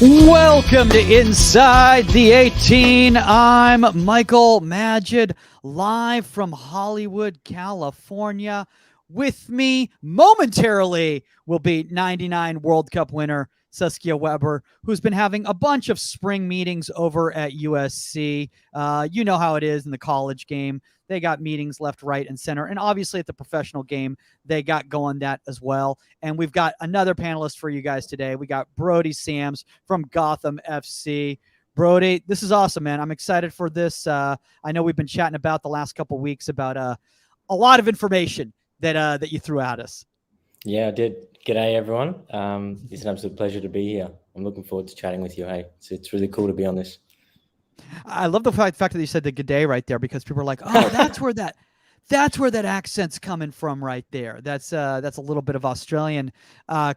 Welcome to Inside the 18. I'm Michael Magid, live from Hollywood, California. With me momentarily will be 99 World Cup winner Saskia Weber, who's been having a bunch of spring meetings over at USC. You know how it is in the college game. They got meetings left, right, and center. And obviously at the professional game, they got going that as well. And we've got another panelist for you guys today. We got Brody Sams from Gotham FC. Brody, this is awesome, man. I'm excited for this. I know we've been chatting about the last couple of weeks about a lot of information that you threw at us. Yeah, I did. G'day, everyone. It's an absolute pleasure to be here. I'm looking forward to chatting with you. Hey, it's really cool to be on this. I love the fact that you said the good day right there, because people are like, oh, that's where that accent's coming from right there. That's a little bit of Australian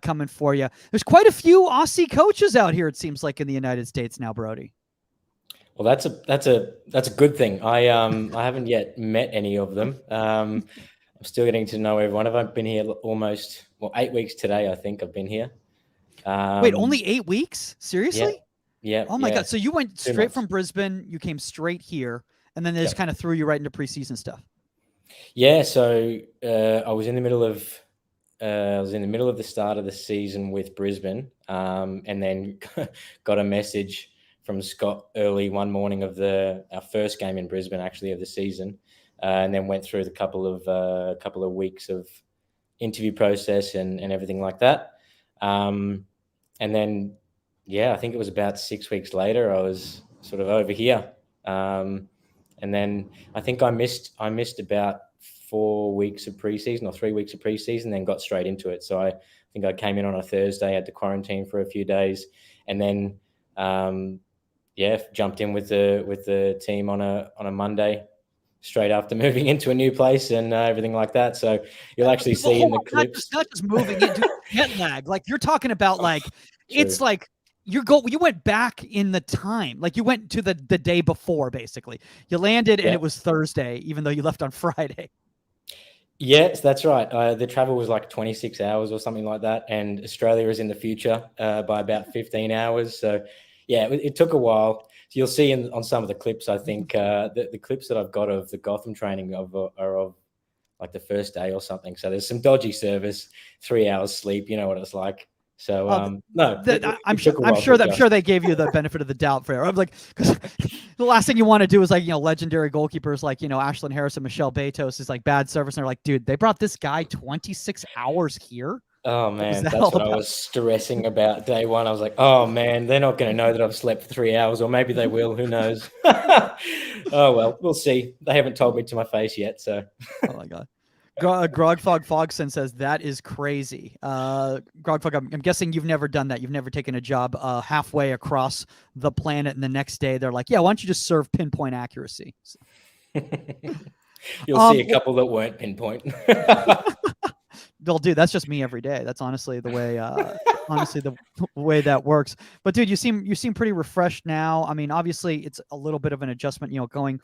coming for you. There's quite a few Aussie coaches out here, it seems like, in the United States now, Brody. Well, that's a good thing. I haven't yet met any of them. I'm still getting to know everyone. I've been here almost 8 weeks today. I think I've been here. Wait, only 8 weeks? Seriously? Yeah. Oh my God! So you went straight from Brisbane. You came straight here, and then they just kind of threw you right into preseason stuff. Yeah. So I was in the middle of the start of the season with Brisbane, and then got a message from Scott early one morning of our first game in Brisbane, actually, of the season, and then went through the couple of weeks of interview process and everything like that, and then. Yeah, I think it was about 6 weeks later, I was sort of over here. And then I think I missed about 4 weeks of preseason or 3 weeks of preseason, then got straight into it. So I think I came in on a Thursday, had to quarantine for a few days, and then jumped in with the team on a Monday, straight after moving into a new place and everything like that. So you'll actually see in the clips. Not just moving into jet lag. Like you're talking about it's like you went back in the time. Like you went to the day before, basically. You landed and it was Thursday, even though you left on Friday. Yes, that's right. The travel was like 26 hours or something like that. And Australia is in the future by about 15 hours. So yeah, it took a while. So you'll see on some of the clips, I think the clips that I've got of the Gotham training are of like the first day or something. So there's some dodgy service, 3 hours sleep. You know what it's like. So I'm sure they gave you the benefit of the doubt for it. I'm like, because the last thing you want to do is legendary goalkeepers like Ashlyn Harris and Michelle Betos is like bad service, and they're like, dude, they brought this guy 26 hours here. Oh man, that's what I was stressing about day one. I was like, oh man, they're not going to know that I've slept for 3 hours, or maybe they will. Who knows? Oh well, we'll see. They haven't told me to my face yet, so. Oh my God. Grogfog Fogson says that is crazy. Grogfog, I'm guessing you've never done that. You've never taken a job halfway across the planet, and the next day they're like, "Yeah, why don't you just serve pinpoint accuracy?" So. You'll see a couple that weren't pinpoint. Well, dude, that's just me every day. That's honestly the way. The way that works. But dude, you seem pretty refreshed now. I mean, obviously, it's a little bit of an adjustment, going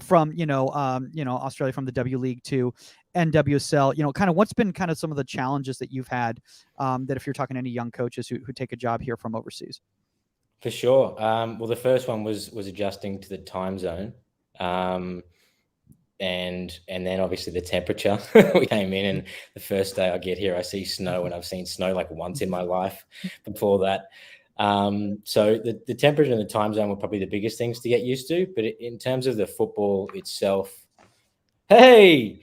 from Australia, from the W League to NWSL. Kind of what's been kind of some of the challenges that you've had that if you're talking to any young coaches who take a job here from overseas. For sure. Well, the first one was adjusting to the time zone. And then obviously the temperature. We came in, and the first day I get here, I see snow, and I've seen snow like once in my life before that. So the temperature and the time zone were probably the biggest things to get used to. But in terms of the football itself, hey,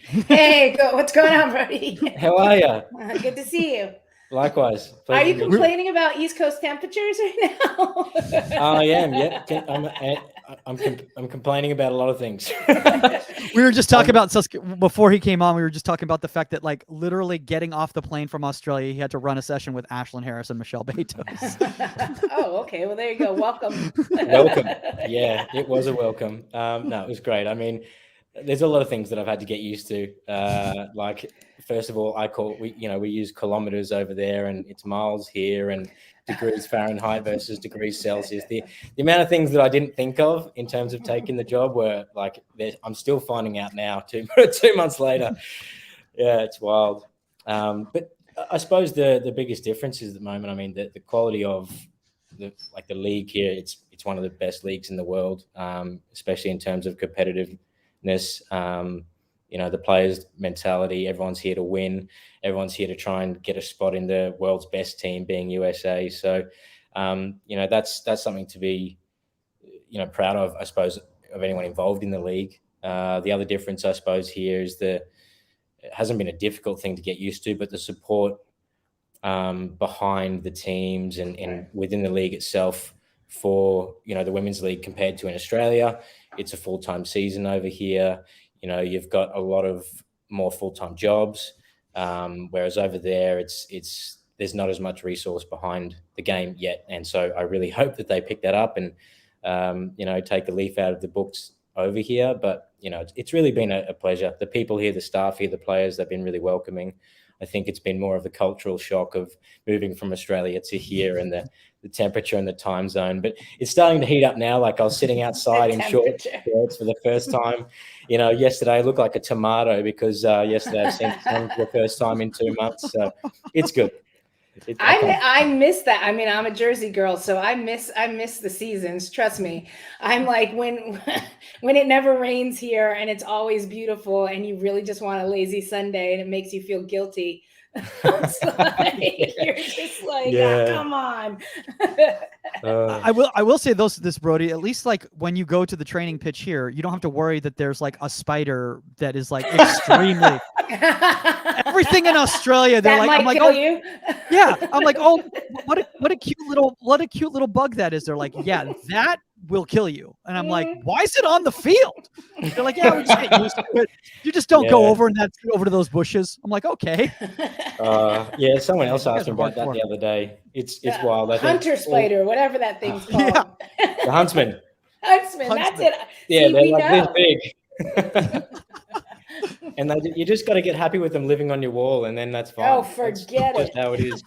what's going on, Brody? How are you? Good to see you. Likewise. Are you complaining about East Coast temperatures right now? I am. Yeah, I'm complaining about a lot of things. We were just talking about before he came on. We were just talking about the fact that literally getting off the plane from Australia, he had to run a session with Ashlyn Harris and Michelle Betos. Oh, okay. Well, there you go. Welcome. Welcome. Yeah, it was a welcome. No, it was great. I mean, there's a lot of things that I've had to get used to. Like, first of all, we use kilometers over there, and it's miles here, and degrees Fahrenheit versus degrees Celsius. The amount of things that I didn't think of in terms of taking the job were like, I'm still finding out now, 2 months later. Yeah, it's wild. But I suppose the biggest difference is at the moment, I mean, the quality of the league here, it's one of the best leagues in the world, especially in terms of competitiveness. The players' mentality. Everyone's here to win. Everyone's here to try and get a spot in the world's best team, being USA. So, that's something to be, proud of, I suppose, of anyone involved in the league. The other difference, I suppose, here is it hasn't been a difficult thing to get used to, but the support behind the teams and within the league itself for, the women's league compared to in Australia. It's a full-time season over here. You've got a lot of more full-time jobs, whereas over there, there's not as much resource behind the game yet. And so I really hope that they pick that up and, take the leaf out of the books over here. But, it's really been a pleasure. The people here, the staff here, the players, they've been really welcoming. I think it's been more of the cultural shock of moving from Australia to here and the temperature and the time zone. But it's starting to heat up now. Like, I was sitting outside in short shorts for the first time. Yesterday I looked like a tomato because yesterday I've seen the sun for the first time in 2 months. So it's good. I miss that. I mean, I'm a Jersey girl, so I miss the seasons. Trust me. I'm like, when it never rains here and it's always beautiful and you really just want a lazy Sunday and it makes you feel guilty. You're just like, oh, come on. I will say this, Brody, at least like when you go to the training pitch here, you don't have to worry that there's like a spider that is like extremely everything in Australia. They're that like, I'm like, kill oh, you. Yeah. I'm like, oh, what a cute little bug that is. They're like, yeah, that will kill you. And I'm like, why is it on the field? They're like, yeah, we just get used to it. You just don't go over to those bushes. I'm like, okay. Someone else asked me about that the other day. It's wild. I think hunter spider, whatever that thing's called. Yeah. The huntsman. Huntsman, that's it. Yeah, see, they're we like know. this big. And you just got to get happy with them living on your wall, and then that's fine. Oh, forget that's it. just how it is.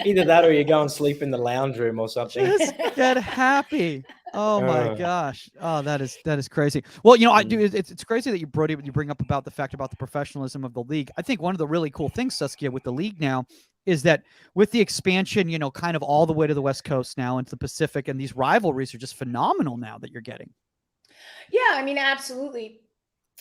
Either that or you go and sleep in the lounge room or something. Just get happy. Oh my gosh. Oh, that is crazy. Well, I do. It's crazy that you bring up about the fact about the professionalism of the league. I think one of the really cool things, Saskia, with the league now is that with the expansion, kind of all the way to the West Coast now into the Pacific, and these rivalries are just phenomenal now that you're getting. Yeah, I mean, absolutely.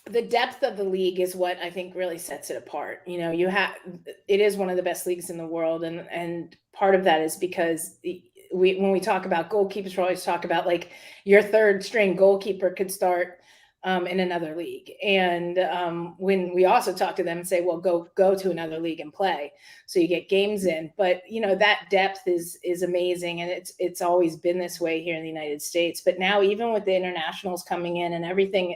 The depth of the league is what I think really sets it apart. It is one of the best leagues in the world. And part of that is because when we talk about goalkeepers, we always talk about like your third string goalkeeper could start in another league. And when we also talk to them and say, well, go to another league and play. So you get games in, but that depth is amazing. And it's always been this way here in the United States. But now even with the internationals coming in and everything,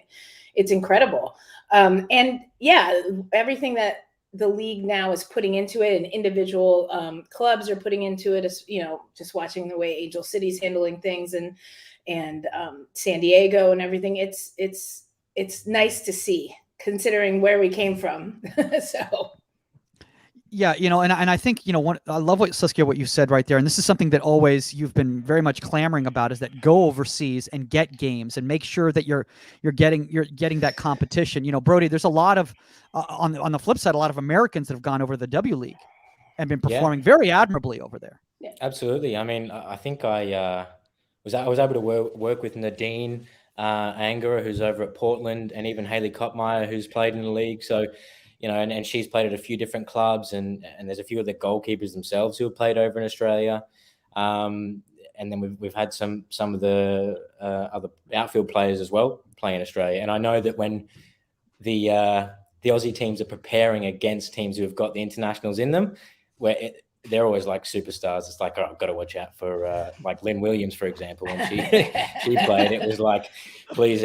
it's incredible. And yeah, everything that the league now is putting into it and individual clubs are putting into it, is, just watching the way Angel City's handling things and San Diego and everything. It's nice to see considering where we came from. So. Yeah, and I think, I love Saskia, what you said right there. And this is something that always you've been very much clamoring about, is that go overseas and get games and make sure that you're getting that competition. Brody, there's a lot of on the flip side, a lot of Americans that have gone over to the W League and been performing very admirably over there. Yeah. Absolutely. I mean, I think I was able to work with Nadine Angera, who's over at Portland, and even Haley Kottmeyer, who's played in the league. So, and she's played at a few different clubs, and there's a few of the goalkeepers themselves who have played over in Australia. And then we've had some of the other outfield players as well play in Australia. And I know that when the Aussie teams are preparing against teams who have got the internationals in them, they're always like superstars. It's like, I've got to watch out for like Lynn Williams, for example, when she played. It was like, please,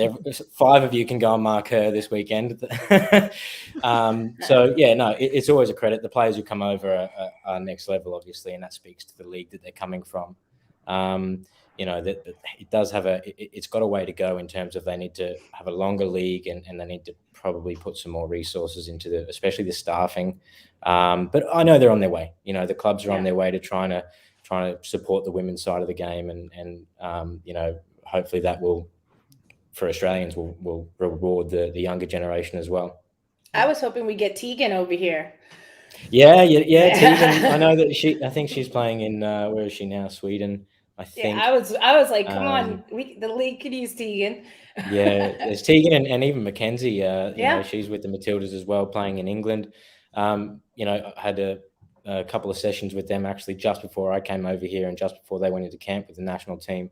5 of you can go and mark her this weekend. So yeah, no, it's always a credit. The players who come over are next level, obviously, and that speaks to the league that they're coming from. That it does have it's got a way to go in terms of they need to have a longer league and they need to probably put some more resources into especially the staffing. But I know they're on their way. The clubs are on their way to trying to support the women's side of the game, and hopefully that will, for Australians, will reward the younger generation as well. I was hoping we get Tegan over here. Yeah. Tegan, I know that I think she's playing in where is she now? Sweden. I think. Yeah, I was like, come on, the league could use Tegan. Yeah, there's Tegan and even Mackenzie. You know, Yeah. she's with the Matildas as well, playing in England. You know, I had a couple of sessions with them actually just before I came over here and just before they went into camp with the national team.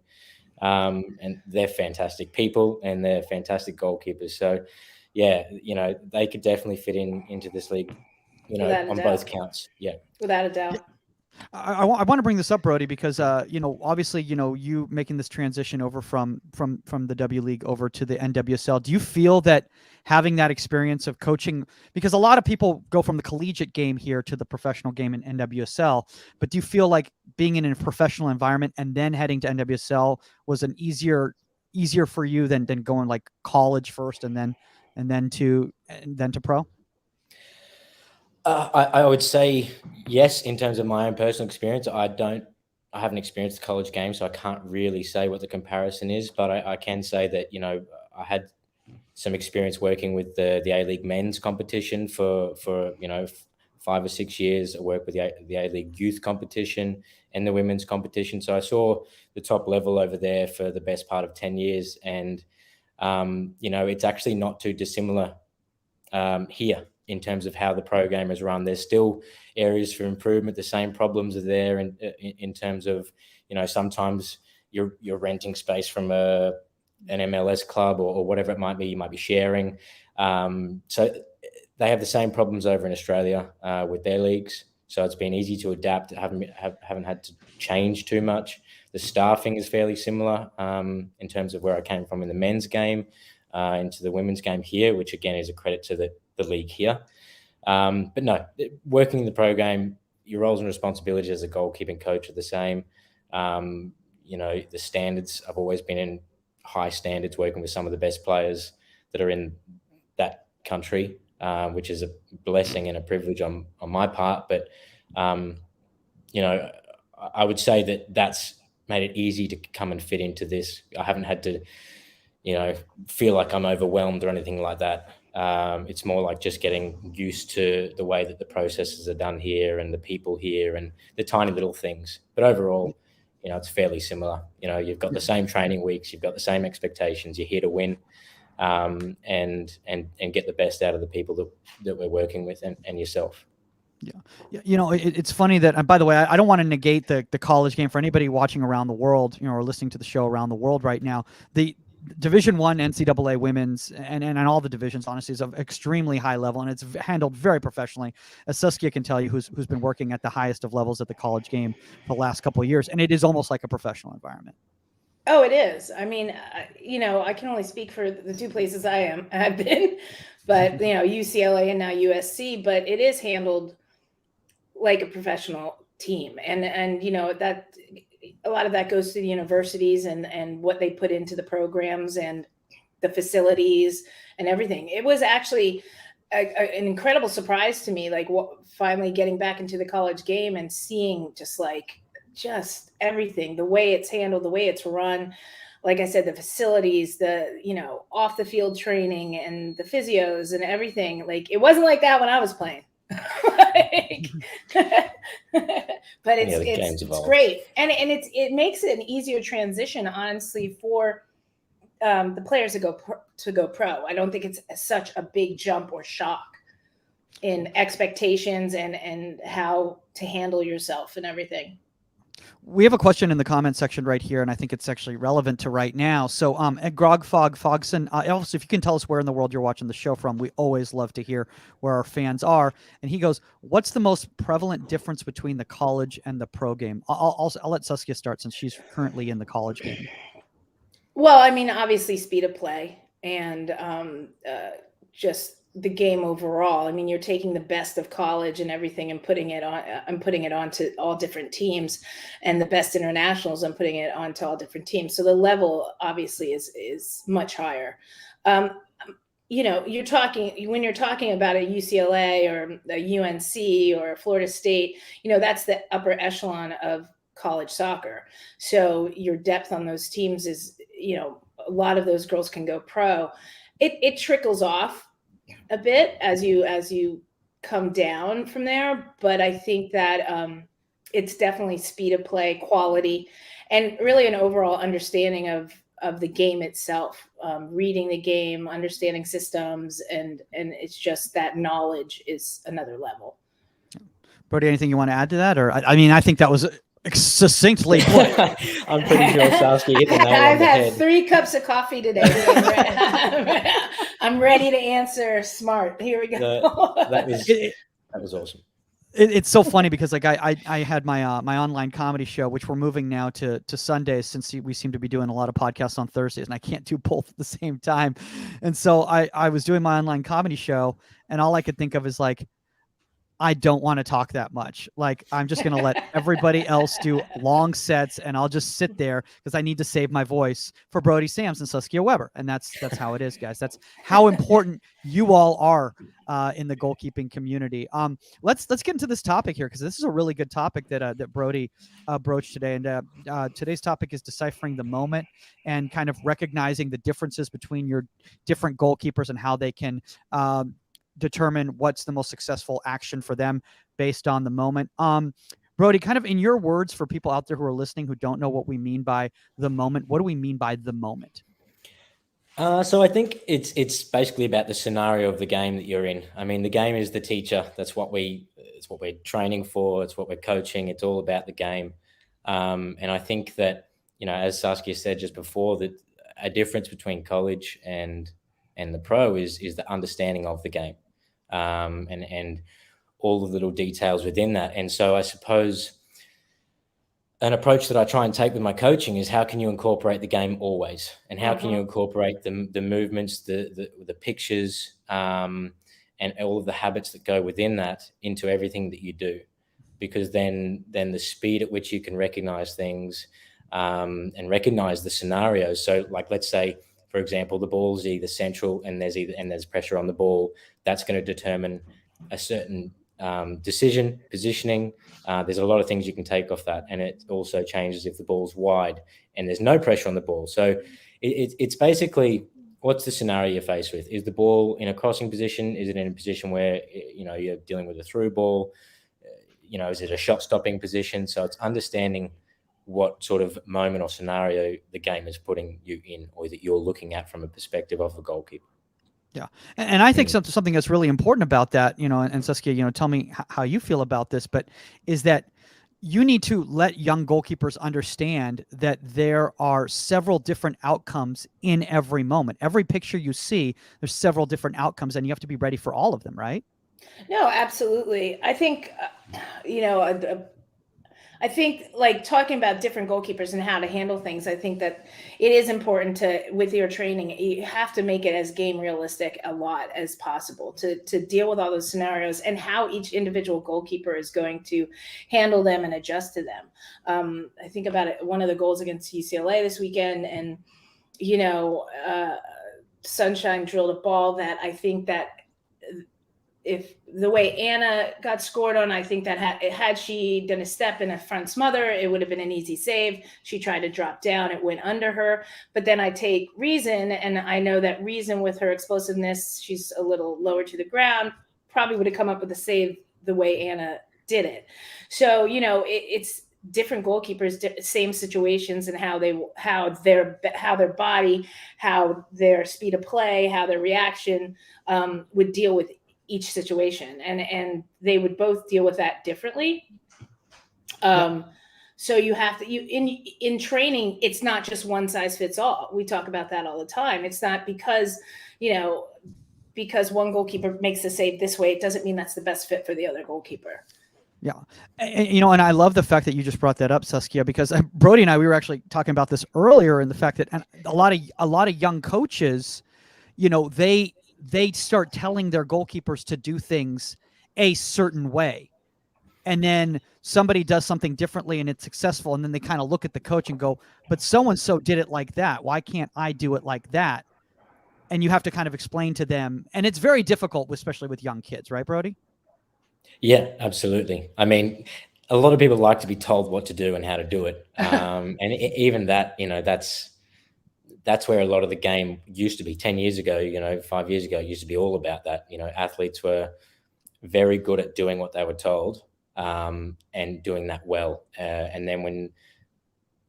And they're fantastic people and they're fantastic goalkeepers. So, yeah, you know, they could definitely fit into this league, you know, Without a on doubt. both counts. Yeah. Without a doubt. I want to bring this up, Brody, because you know, obviously, you know, you making this transition over from the W League over to the NWSL. Do you feel that having that experience of coaching, because a lot of people go from the collegiate game here to the professional game in NWSL, but do you feel like being in a professional environment and then heading to NWSL was an easier for you than going like college first and then to pro? I would say yes, in terms of my own personal experience. I haven't experienced the college game, so I can't really say what the comparison is, but I can say that, you know, I had some experience working with the A-League men's competition for you know, 5 or 6 years. I worked with the A-League youth competition and the women's competition. So I saw the top level over there for the best part of 10 years. And, you know, it's actually not too dissimilar here in terms of how the program is run. There's still areas for improvement. The same problems are there in terms of, you know, sometimes you're renting space from an MLS club or whatever it might be. You might be sharing. So they have the same problems over in Australia with their leagues. So it's been easy to adapt. Haven't had to change too much. The staffing is fairly similar in terms of where I came from in the men's game into the women's game here, which again is a credit to the league here. But no, working in the program, your roles and responsibilities as a goalkeeping coach are the same. You know, the standards, I've always been in high standards, working with some of the best players that are in that country, which is a blessing and a privilege on my part. But, you know, I would say that that's made it easy to come and fit into this. I haven't had to, you know, feel like I'm overwhelmed or anything like that. It's more like just getting used to the way that the processes are done here and the people here and the tiny little things. But overall, you know, it's fairly similar. You know, you've got the same training weeks, you've got the same expectations. You're here to win, and get the best out of the people that we're working with and yourself. Yeah. You know, it's funny that, and by the way, I don't want to negate the college game for anybody watching around the world, you know, or listening to the show around the world right now. The Division I NCAA women's and all the divisions, honestly, is of extremely high level, and it's handled very professionally, as Saskia can tell you, who's been working at the highest of levels at the college game for the last couple of years, and it is almost like a professional environment. Oh, it is. I mean, you know, I can only speak for the two places I've been, but you know, UCLA and now USC. But it is handled like a professional team, and you know that a lot of that goes to the universities and what they put into the programs and the facilities and everything. It was actually an incredible surprise to me, like finally getting back into the college game and seeing just everything, the way it's handled, the way it's run. Like I said, the facilities, the, you know, off the field training and the physios and everything. Like, it wasn't like that when I was playing. But it's great, and it makes it an easier transition, honestly, for the players to go pro. I don't think it's such a big jump or shock in expectations and how to handle yourself and everything. We have a question in the comment section right here, and I think it's actually relevant to right now. So, Fogson, also, if you can tell us where in the world you're watching the show from, we always love to hear where our fans are. And he goes, "What's the most prevalent difference between the college and the pro game?" I'll let Saskia start since she's currently in the college game. Well, I mean, obviously, speed of play and just the game overall. I mean, you're taking the best of college and everything and putting it on. I'm putting it onto all different teams, and the best internationals. I'm putting it onto all different teams. So the level obviously is much higher. You know, when you're talking about a UCLA or a UNC or a Florida State, you know, that's the upper echelon of college soccer. So your depth on those teams is, you know, a lot of those girls can go pro. It trickles off a bit as you come down from there, but I think that it's definitely speed of play, quality, and really an overall understanding of the game itself, reading the game, understanding systems, and it's just that knowledge is another level. Brody, anything you want to add to that? Or I mean, I think that was succinctly put. I'm pretty sure Saskia hit the nail on I've the had head. 3 cups of coffee today. I'm ready to answer smart. Here we go. That was awesome. It's so funny because like I had my my online comedy show, which we're moving now to Sundays, since we seem to be doing a lot of podcasts on Thursdays, and I can't do both at the same time. And so I was doing my online comedy show, and all I could think of is like, I don't want to talk that much. Like, I'm just going to let everybody else do long sets, and I'll just sit there because I need to save my voice for Brody Sams and Saskia Weber. And that's how it is, guys. That's how important you all are in the goalkeeping community. Let's get into this topic here, because this is a really good topic that that Brody broached today. And today's topic is deciphering the moment and kind of recognizing the differences between your different goalkeepers and how they can determine what's the most successful action for them based on the moment. Brody, kind of in your words, for people out there who are listening who don't know what we mean by the moment, what do we mean by the moment? So I think it's basically about the scenario of the game that you're in. I mean, the game is the teacher. It's what we're training for. It's what we're coaching. It's all about the game. And I think that, as Saskia said just before, that a difference between college and the pro is the understanding of the game. And all the little details within that. And so I suppose an approach that I try and take with my coaching is, how can you incorporate the game always? And how can you incorporate the movements, the pictures, and all of the habits that go within that into everything that you do? Because then the speed at which you can recognize things and recognize the scenarios. So like, let's say, for example, the ball's either central and there's pressure on the ball. That's going to determine a certain decision, positioning. There's a lot of things you can take off that. And it also changes if the ball's wide and there's no pressure on the ball. So it's basically, what's the scenario you're faced with? Is the ball in a crossing position? Is it in a position where, you're dealing with a through ball? Is it a shot stopping position? So it's understanding what sort of moment or scenario the game is putting you in, or that you're looking at from a perspective of a goalkeeper. Yeah. And I think something that's really important about that, and Saskia, tell me how you feel about this, but is that you need to let young goalkeepers understand that there are several different outcomes in every moment. Every picture you see, there's several different outcomes, and you have to be ready for all of them, right? No, absolutely. I think, I think, like, talking about different goalkeepers and how to handle things, I think that it is important to, with your training, you have to make it as game realistic a lot as possible to deal with all those scenarios and how each individual goalkeeper is going to handle them and adjust to them. I think about it, one of the goals against UCLA this weekend, and, Sunshine drilled a ball that I think that, if the way Anna got scored on, I think that had she done a step in a front smother, it would have been an easy save. She tried to drop down, it went under her. But then I take Reason, and I know that Reason, with her explosiveness, she's a little lower to the ground, probably would have come up with a save the way Anna did it. So, it's different goalkeepers, same situations, and how their body, how their speed of play, how their reaction would deal with each situation, and they would both deal with that differently. So you have to, in training, it's not just one size fits all. We talk about that all the time. It's not because one goalkeeper makes the save this way, it doesn't mean that's the best fit for the other goalkeeper. Yeah. And I love the fact that you just brought that up, Saskia, because Brody and I, we were actually talking about this earlier, and the fact that a lot of young coaches, they start telling their goalkeepers to do things a certain way. And then somebody does something differently and it's successful. And then they kind of look at the coach and go, but so-and-so did it like that. Why can't I do it like that? And you have to kind of explain to them. And it's very difficult, especially with young kids, right, Brody? Yeah, absolutely. I mean, a lot of people like to be told what to do and how to do it. And even that, that's where a lot of the game used to be 10 years ago, 5 years ago, it used to be all about that. Athletes were very good at doing what they were told and doing that well. And then when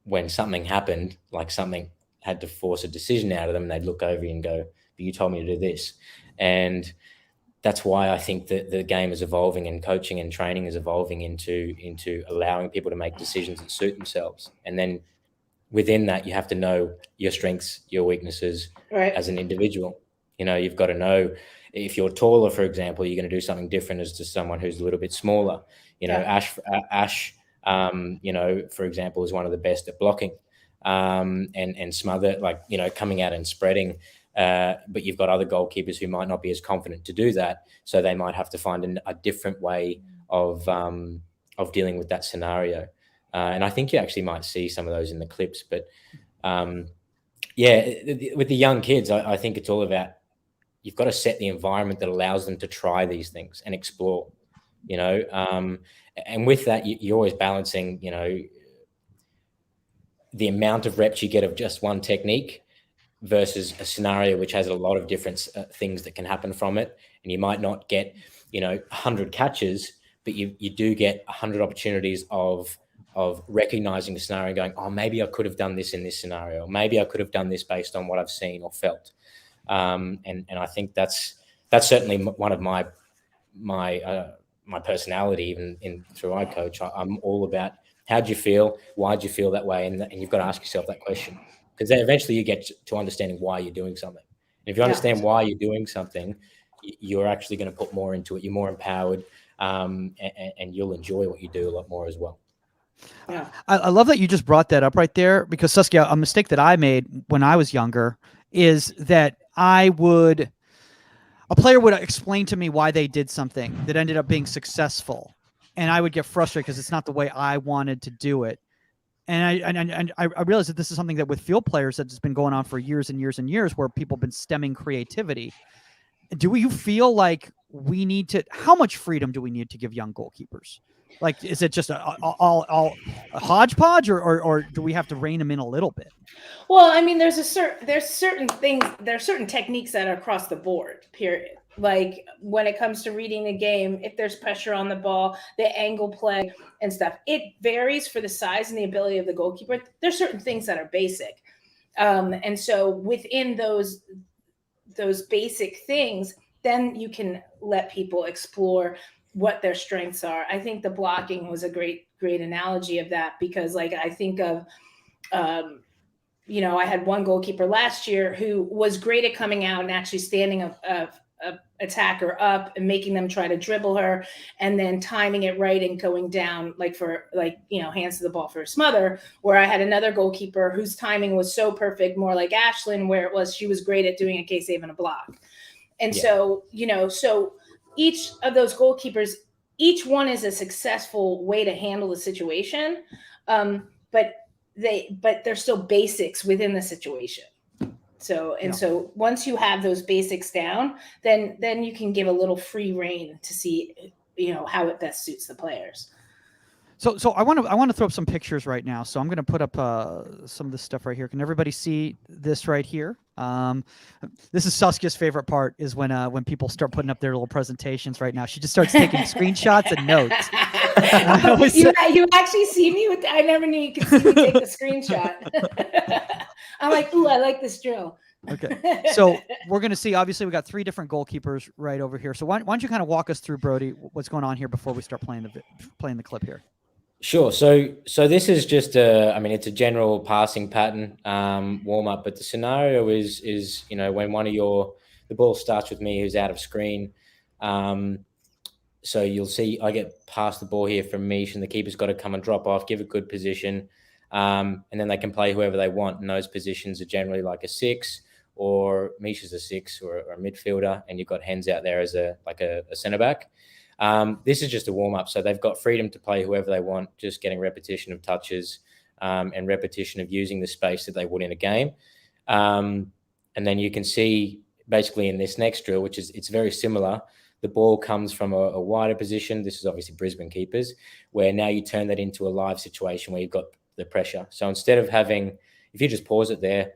when something happened, like something had to force a decision out of them, they'd look over you and go, but you told me to do this. And that's why I think that the game is evolving, and coaching and training is evolving into allowing people to make decisions that suit themselves. And then within that, you have to know your strengths, your weaknesses as an individual. You've got to know if you're taller, for example, you're going to do something different as to someone who's a little bit smaller. Ash, for example, is one of the best at blocking and smother, coming out and spreading. But you've got other goalkeepers who might not be as confident to do that, so they might have to find a different way of dealing with that scenario. And I think you actually might see some of those in the clips. But with the young kids, I think it's all about, you've got to set the environment that allows them to try these things and explore. And with that, you're always balancing, the amount of reps you get of just one technique versus a scenario which has a lot of different things that can happen from it. And you might not get, 100 catches, but you do get 100 opportunities of recognizing the scenario and going, oh, maybe I could have done this in this scenario. Maybe I could have done this based on what I've seen or felt. And I think that's certainly one of my personality, even through I coach. I'm all about, how'd you feel? Why'd you feel that way? And you've got to ask yourself that question, because then eventually you get to understanding why you're doing something. And if you understand why you're doing something, you're actually going to put more into it. You're more empowered, and you'll enjoy what you do a lot more as well. Yeah. I love that you just brought that up right there, because Saskia, a mistake that I made when I was younger is that a player would explain to me why they did something that ended up being successful, and I would get frustrated because it's not the way I wanted to do it. And I realized that this is something that with field players that's been going on for years and years and years, where people have been stemming creativity. Do you feel like we need to? How much freedom do we need to give young goalkeepers? Like, is it just all a hodgepodge, or do we have to rein them in a little bit? Well, I mean, there's certain techniques that are across the board, period. Like when it comes to reading the game, if there's pressure on the ball, the angle play and stuff, it varies for the size and the ability of the goalkeeper. There's certain things that are basic. And so within those basic things, then you can let people explore what their strengths are. I think the blocking was a great analogy of that, because like I think of, I had one goalkeeper last year who was great at coming out and actually standing a attacker up and making them try to dribble her, and then timing it right and going down hands to the ball for a smother. Where I had another goalkeeper whose timing was so perfect, more like Ashlyn, where she was great at doing a K-save and a block. And so each of those goalkeepers, each one is a successful way to handle the situation. But they're still basics within the situation. So once you have those basics down, then you can give a little free rein to see, how it best suits the players. So I want to throw up some pictures right now. So I'm going to put up some of this stuff right here. Can everybody see this right here? This is Saskia's favorite part, is when people start putting up their little presentations right now. She just starts taking screenshots and notes. You actually see me with. I never knew you could see me take the screenshot. I'm like, ooh, I like this drill. Okay, so we're going to see. Obviously, we got 3 different goalkeepers right over here. So why don't you kind of walk us through, Brody, what's going on here before we start playing the clip here? Sure. So this is just it's a general passing pattern warm up, but the scenario is when the ball starts with me who's out of screen. So you'll see I get past the ball here from Mish, and the keeper's got to come and drop off, give a good position, and then they can play whoever they want. And those positions are generally like a 6, or Mish is a 6, or a midfielder, and you've got Hens out there as a centre back. This is just a warm-up, so they've got freedom to play whoever they want, just getting repetition of touches and repetition of using the space that they would in a game. And then you can see basically in this next drill, it's very similar. The ball comes from a wider position. This is obviously Brisbane keepers, where now you turn that into a live situation where you've got the pressure. So instead of having, if you just pause it there.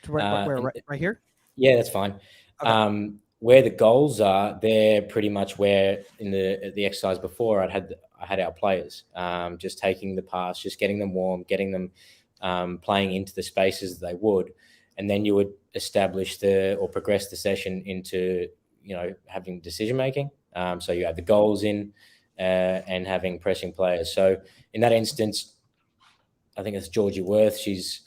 Right here? Yeah, that's fine. Okay. where the goals are, they're pretty much where in the exercise before I had our players just taking the pass, just getting them warm, getting them playing into the spaces that they would, and then you would establish or progress the session into having decision making. So you have the goals in and having pressing players. So in that instance, I think it's Georgie Worth. She's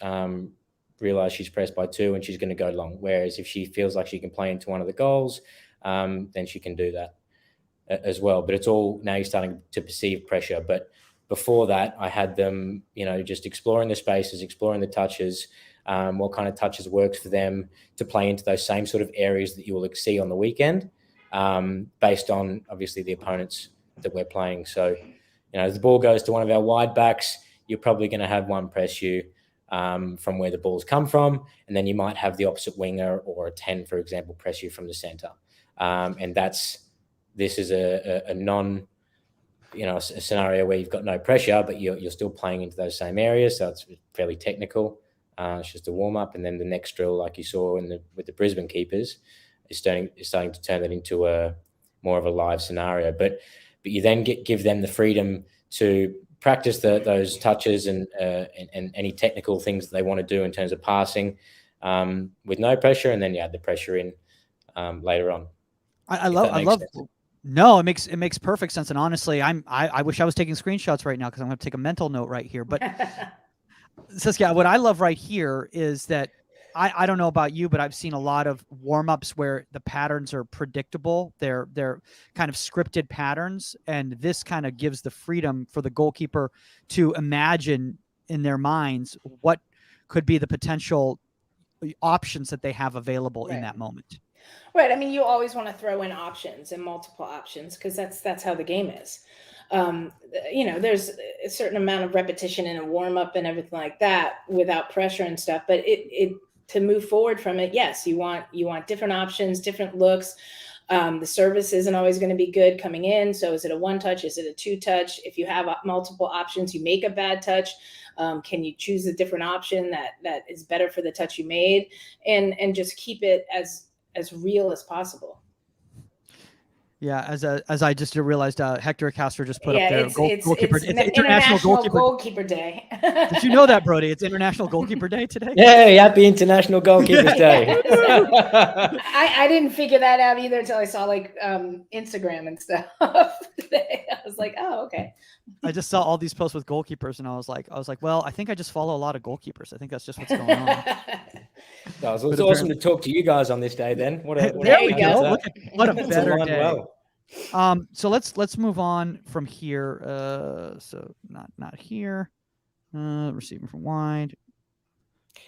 realized she's pressed by 2 and she's going to go long. Whereas if she feels like she can play into one of the goals, then she can do that as well. But it's all now you're starting to perceive pressure. But before that, I had them, just exploring the spaces, exploring the touches, what kind of touches works for them to play into those same sort of areas that you will see on the weekend, based on obviously the opponents that we're playing. So, if the ball goes to one of our wide backs, you're probably going to have one press you from where the balls come from, and then you might have the opposite winger or a 10, for example, press you from the center. And this is a non, a scenario where you've got no pressure, but you're still playing into those same areas. So it's fairly technical. It's just a warm up, and then the next drill, like you saw with the Brisbane keepers, is starting to turn that into a more of a live scenario. But you then give them the freedom to practice those touches and any technical things that they want to do in terms of passing with no pressure, and then you add the pressure in later on. I love. Sense. No, it makes perfect sense. And honestly, I wish I was taking screenshots right now because I'm going to take a mental note right here. But Saskia, what I love right here is that I don't know about you, but I've seen a lot of warm-ups where the patterns are predictable. They're kind of scripted patterns, and this kind of gives the freedom for the goalkeeper to imagine in their minds what could be the potential options that they have available in that moment. Right. I mean, you always want to throw in options and multiple options because that's how the game is. There's a certain amount of repetition in a warm-up and everything like that without pressure and stuff, but it to move forward from it, yes, you want different options, different looks. The service isn't always going to be good coming in. So is it a 1-touch? Is it a 2-touch? If you have multiple options, you make a bad touch. Can you choose a different option that is better for the touch you made, and just keep it as real as possible? Yeah, as I just realized, Hector Castro just put up there. Goalkeeper. It's International Goalkeeper Day. Did you know that, Brody? It's International Goalkeeper Day today. Yeah, happy International Goalkeepers Day. I didn't figure that out either until I saw Instagram and stuff today. I was like, oh, okay. I just saw all these posts with goalkeepers, and I was like, well, I think I just follow a lot of goalkeepers. I think that's just what's going on. It was awesome to talk to you guys on this day. Then there we go. Look at, what a better day. Well. So let's move on from here. So not here. Receiving from wide.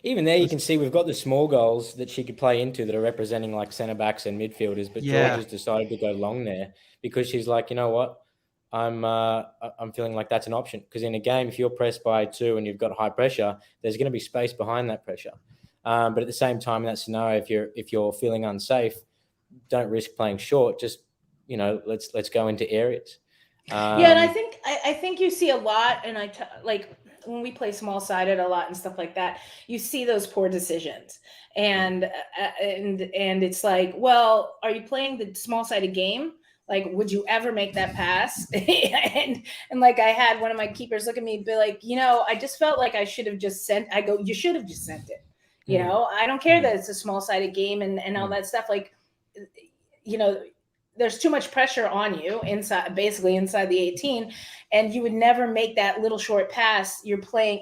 Even there, you can see we've got the small goals that she could play into that are representing like centre backs and midfielders. But George has decided to go long there because she's like, you know what, I'm feeling like that's an option, because in a game, if you're pressed by 2 and you've got high pressure, there's going to be space behind that pressure. But at the same time, in that scenario, if you're feeling unsafe, don't risk playing short. Just let's go into areas. And I think you see a lot, and when we play small sided a lot and stuff like that, you see those poor decisions, and it's like, well, are you playing the small sided game? Like, would you ever make that pass? and like, I had one of my keepers look at me and be like, I just felt like I should have just sent. I go, you should have just sent it. I don't care that it's a small sided game and all that stuff. Like, there's too much pressure on you inside the 18, and you would never make that little short pass. You're playing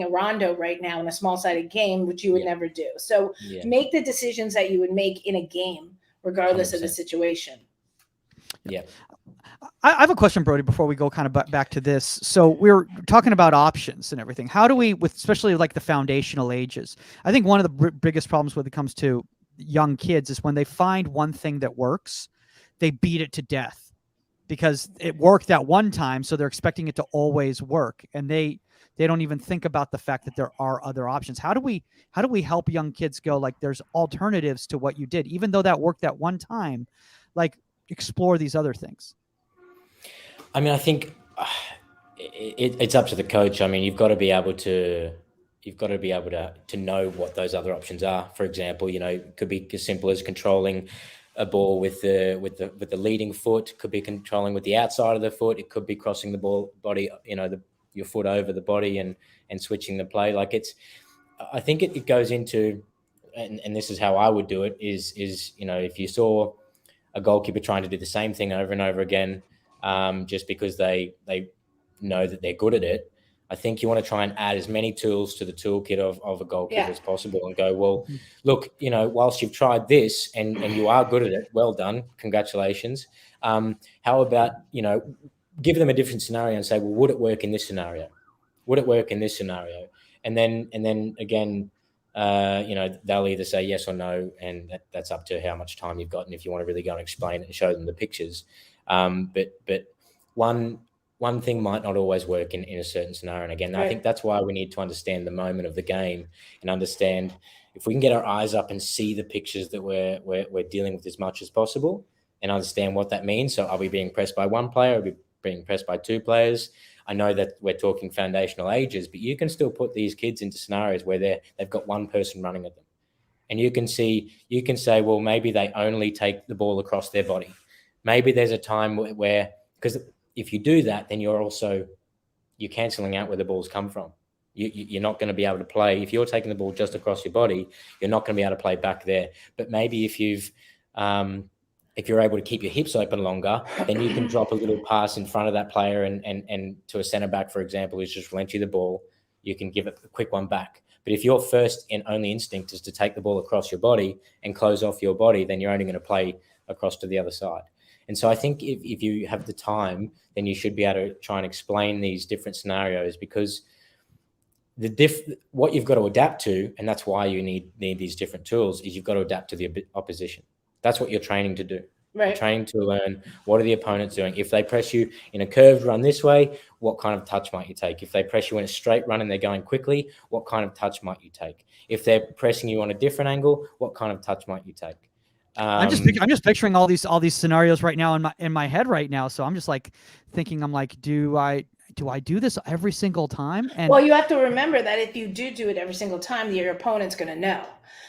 a rondo right now in a small sided game, which you would never do. So make the decisions that you would make in a game, regardless 100%. Of the situation. Yeah. I have a question, Brody, before we go kind of back to this. So we're talking about options and everything. How do we, especially like the foundational ages, I think one of the biggest problems when it comes to young kids is when they find one thing that works, they beat it to death because it worked that one time. So they're expecting it to always work. And they don't even think about the fact that there are other options. How do we help young kids go, like, there's alternatives to what you did, even though that worked that one time, like, explore these other things? I mean, I think it's up to the coach. I mean, you've got to be able to you've got to be able to know what those other options are. For example, it could be as simple as controlling a ball with the leading foot. Could be controlling with the outside of the foot. It could be crossing the body, your foot over the body and switching the play. I think it goes into, and this is how I would do it. Is if you saw a goalkeeper trying to do the same thing over and over again, just because they know that they're good at it. I think you want to try and add as many tools to the toolkit of a goalkeeper as possible and go, well, look, whilst you've tried this and you are good at it, well done, congratulations. How about, give them a different scenario and say, well, would it work in this scenario? Would it work in this scenario? And then again, they'll either say yes or no, and that's up to how much time you've got and if you want to really go and explain it and show them the pictures. But one thing might not always work in a certain scenario. And again, I think that's why we need to understand the moment of the game and understand if we can get our eyes up and see the pictures that we're dealing with as much as possible and understand what that means. So are we being pressed by one player? Are we being pressed by two players? I know that we're talking foundational ages, but you can still put these kids into scenarios where they've got one person running at them. And you can say, well, maybe they only take the ball across their body. Maybe there's a time where, because if you do that, then you're cancelling out where the balls come from. You're not going to be able to play. If you're taking the ball just across your body, you're not going to be able to play back there. But maybe if you're able to keep your hips open longer, then you can drop a little pass in front of that player and to a centre back, for example, who's just lent you the ball, you can give it a quick one back. But if your first and only instinct is to take the ball across your body and close off your body, then you're only going to play across to the other side. And so I think if you have the time, then you should be able to try and explain these different scenarios, because what you've got to adapt to, and that's why you need these different tools, is you've got to adapt to the opposition. That's what you're training to do. Right. You're training to learn what are the opponents doing. If they press you in a curved run this way, what kind of touch might you take? If they press you in a straight run and they're going quickly, what kind of touch might you take? If they're pressing you on a different angle, what kind of touch might you take? I'm just picturing all these scenarios right now in my head right now. So I'm just thinking, do I do this every single time? And well, you have to remember that if you do it every single time, your opponent's going to know.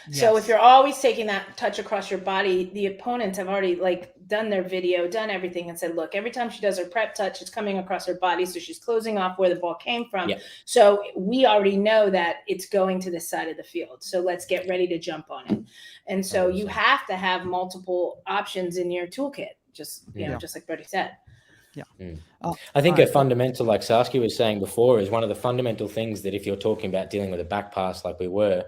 Yes. So if you're always taking that touch across your body, the opponents have already done their video, done everything, and said, look, every time she does her prep touch, it's coming across her body. So she's closing off where the ball came from. Yeah. So we already know that it's going to this side of the field. So let's get ready to jump on it. And so you have to have multiple options in your toolkit, just like Brody said. Yeah. I think a fundamental, like Saskia was saying before, is one of the fundamental things that if you're talking about dealing with a back pass like we were,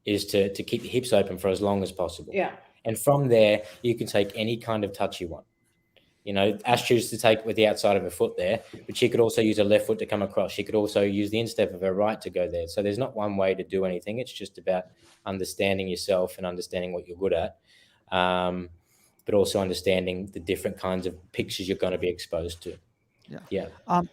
is to keep your hips open for as long as possible. Yeah. And from there, you can take any kind of touch you want. Ash chooses to take with the outside of her foot there, but she could also use her left foot to come across. She could also use the instep of her right to go there. So there's not one way to do anything. It's just about understanding yourself and understanding what you're good at. But also understanding the different kinds of pictures you're going to be exposed to. Yeah. I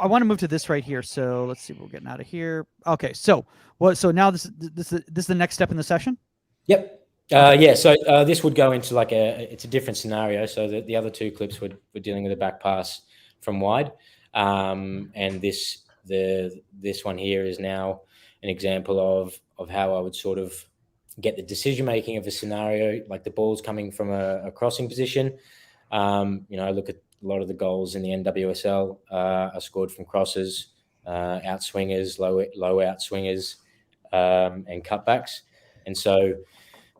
want to move to this right here. So let's see, we're getting out of here. Okay. So now this is the next step in the session? Yep. Yeah. So this would go into it's a different scenario. So the other two clips were dealing with a back pass from wide. And this one here is now an example of how I would sort of get the decision-making of a scenario, like the ball's coming from a crossing position. I look at a lot of the goals in the NWSL are scored from crosses, outswingers, low outswingers, and cutbacks. And so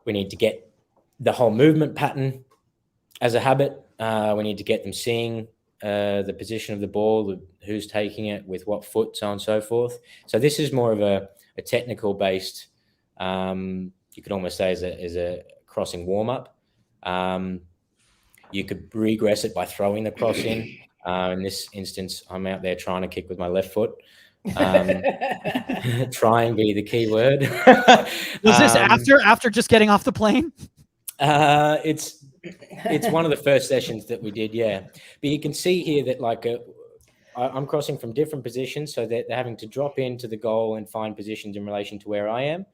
we need to get the whole movement pattern as a habit. We need to get them seeing the position of the ball, who's taking it, with what foot, so on and so forth. So this is more of a technical-based, you could almost say as a crossing warm-up. You could regress it by throwing the cross in. In this instance, I'm out there trying to kick with my left foot. Try and be the key word. Was this after just getting off the plane? It's one of the first sessions that we did, yeah. But you can see here that I'm crossing from different positions, so they're having to drop into the goal and find positions in relation to where I am.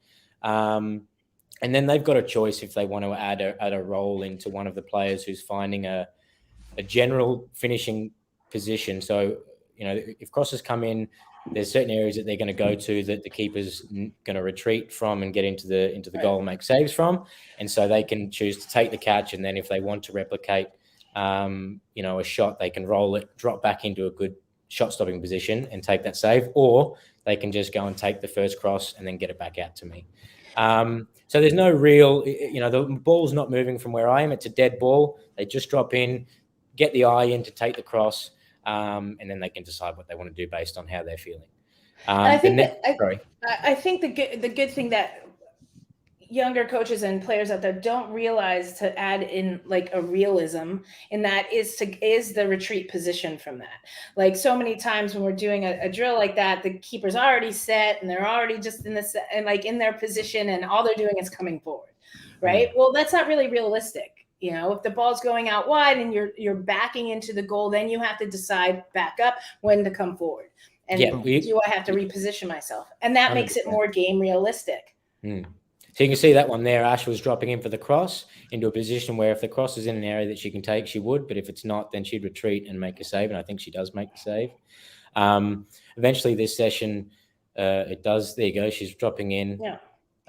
And then they've got a choice if they want to add a role into one of the players who's finding a general finishing position. So, if crosses come in there's certain areas that they're going to go to that the keeper's going to retreat from and get into the goal and make saves from, and so they can choose to take the catch, and then if they want to replicate, a shot, they can roll it, drop back into a good shot stopping position and take that save, or they can just go and take the first cross and then get it back out to me. So there's no real, the ball's not moving from where I am. It's a dead ball. They just drop in, get the eye in to take the cross, and then they can decide what they want to do based on how they're feeling. I think the good thing that younger coaches and players out there don't realize to add in like a realism in that is the retreat position from that. Like so many times when we're doing a drill like that, the keeper's already set and they're already just in their position and all they're doing is coming forward, right? Well, that's not really realistic. If the ball's going out wide and you're backing into the goal, then you have to decide back up when to come forward. And do I have to reposition myself? And that 100%. Makes it more game realistic. So you can see that one there. Ash was dropping in for the cross into a position where if the cross is in an area that she can take, she would. But if it's not, then she'd retreat and make a save. And I think she does make the save. Eventually this session, it does. There you go. She's dropping in. Yeah.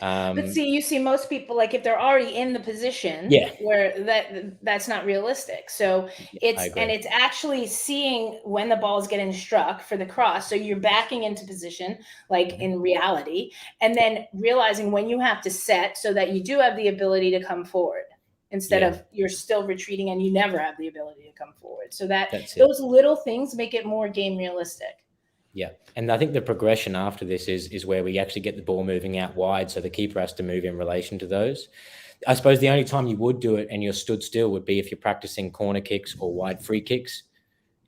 But you see most people, like if they're already in the position where that's not realistic. So it's actually seeing when the ball is getting struck for the cross. So you're backing into position, like in reality, and then realizing when you have to set so that you do have the ability to come forward instead of you're still retreating and you never have the ability to come forward. So those little things make it more game realistic. Yeah. And I think the progression after this is where we actually get the ball moving out wide. So the keeper has to move in relation to those. I suppose the only time you would do it and you're stood still would be if you're practicing corner kicks or wide free kicks.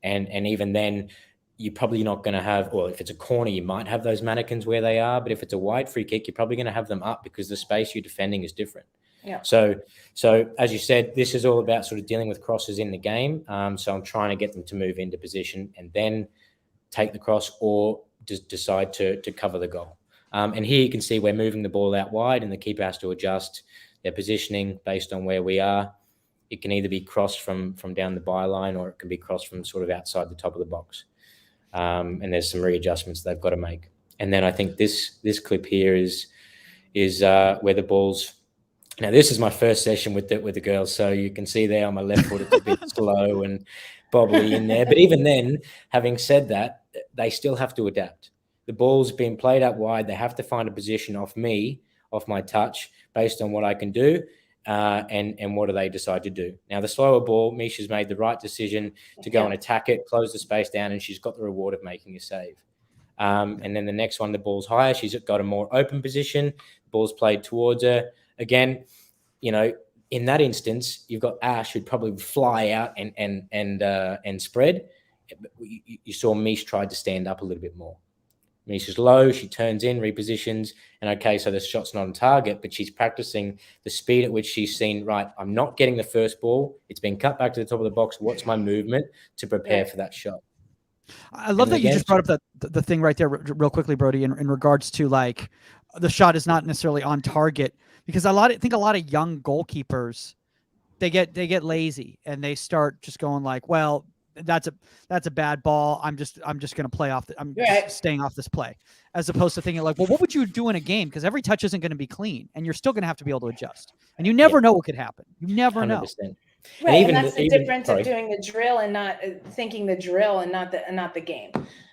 And even then you're probably not going to have, or if it's a corner, you might have those mannequins where they are. But if it's a wide free kick, you're probably going to have them up because the space you're defending is different. Yeah. So as you said, this is all about sort of dealing with crosses in the game. So I'm trying to get them to move into position and then take the cross or just decide to cover the goal. And here you can see we're moving the ball out wide and the keeper has to adjust their positioning based on where we are. It can either be crossed from down the byline or it can be crossed from sort of outside the top of the box. And there's some readjustments they've got to make. And then I think this clip here is where the ball's. Now this is my first session with the girls, so you can see there on my left foot it's a bit slow and bobbly in there. But even then, having said that, they still have to adapt. The ball's been played out wide. They have to find a position off my touch, based on what I can do, and what do they decide to do. Now, the slower ball, Misha's made the right decision to go and attack it, close the space down, and she's got the reward of making a save. And then the next one, the ball's higher. She's got a more open position. The ball's played towards her. Again, in that instance, you've got Ash who'd probably fly out and spread. You saw Mish tried to stand up a little bit more. Mish is low, she turns in, repositions, and okay, so the shot's not on target, but she's practicing the speed at which she's seen, right, I'm not getting the first ball. It's been cut back to the top of the box. What's my movement to prepare for that shot? I love that you just brought up the thing right there real quickly, Brody, in regards to like the shot is not necessarily on target, because I think a lot of young goalkeepers, they get lazy and they start just going like, well, that's a bad ball. I'm just going to play off. Just staying off this play, as opposed to thinking like, well, what would you do in a game? Because every touch isn't going to be clean, and you're still going to have to be able to adjust. And you never know what could happen. You never 100%. Know. Right, and that's the difference of doing the drill and not thinking the drill and not the game.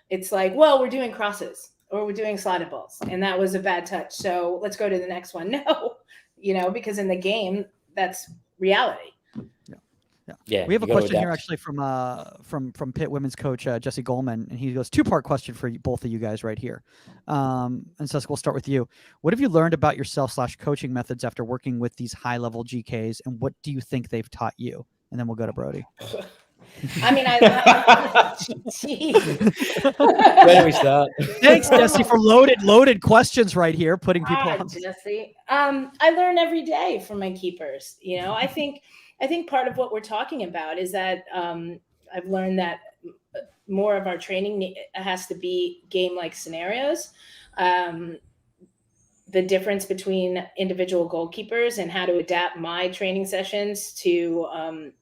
It's like, well, we're doing crosses or we're doing slotted balls, and that was a bad touch, so let's go to the next one. No, because in the game, that's reality. Yeah. We have a question here actually from Pitt women's coach Jesse Goldman, and he goes, two-part question for both of you guys right here. And so we'll start with you. What have you learned about yourself / coaching methods after working with these high-level GKs, and what do you think they've taught you? And then we'll go to Brody. I mean, where do we start? Thanks, Jesse, for loaded questions right here, putting people on. Jesse, I learn every day from my keepers. I think part of what we're talking about is that I've learned that more of our training has to be game-like scenarios. The difference between individual goalkeepers and how to adapt my training sessions to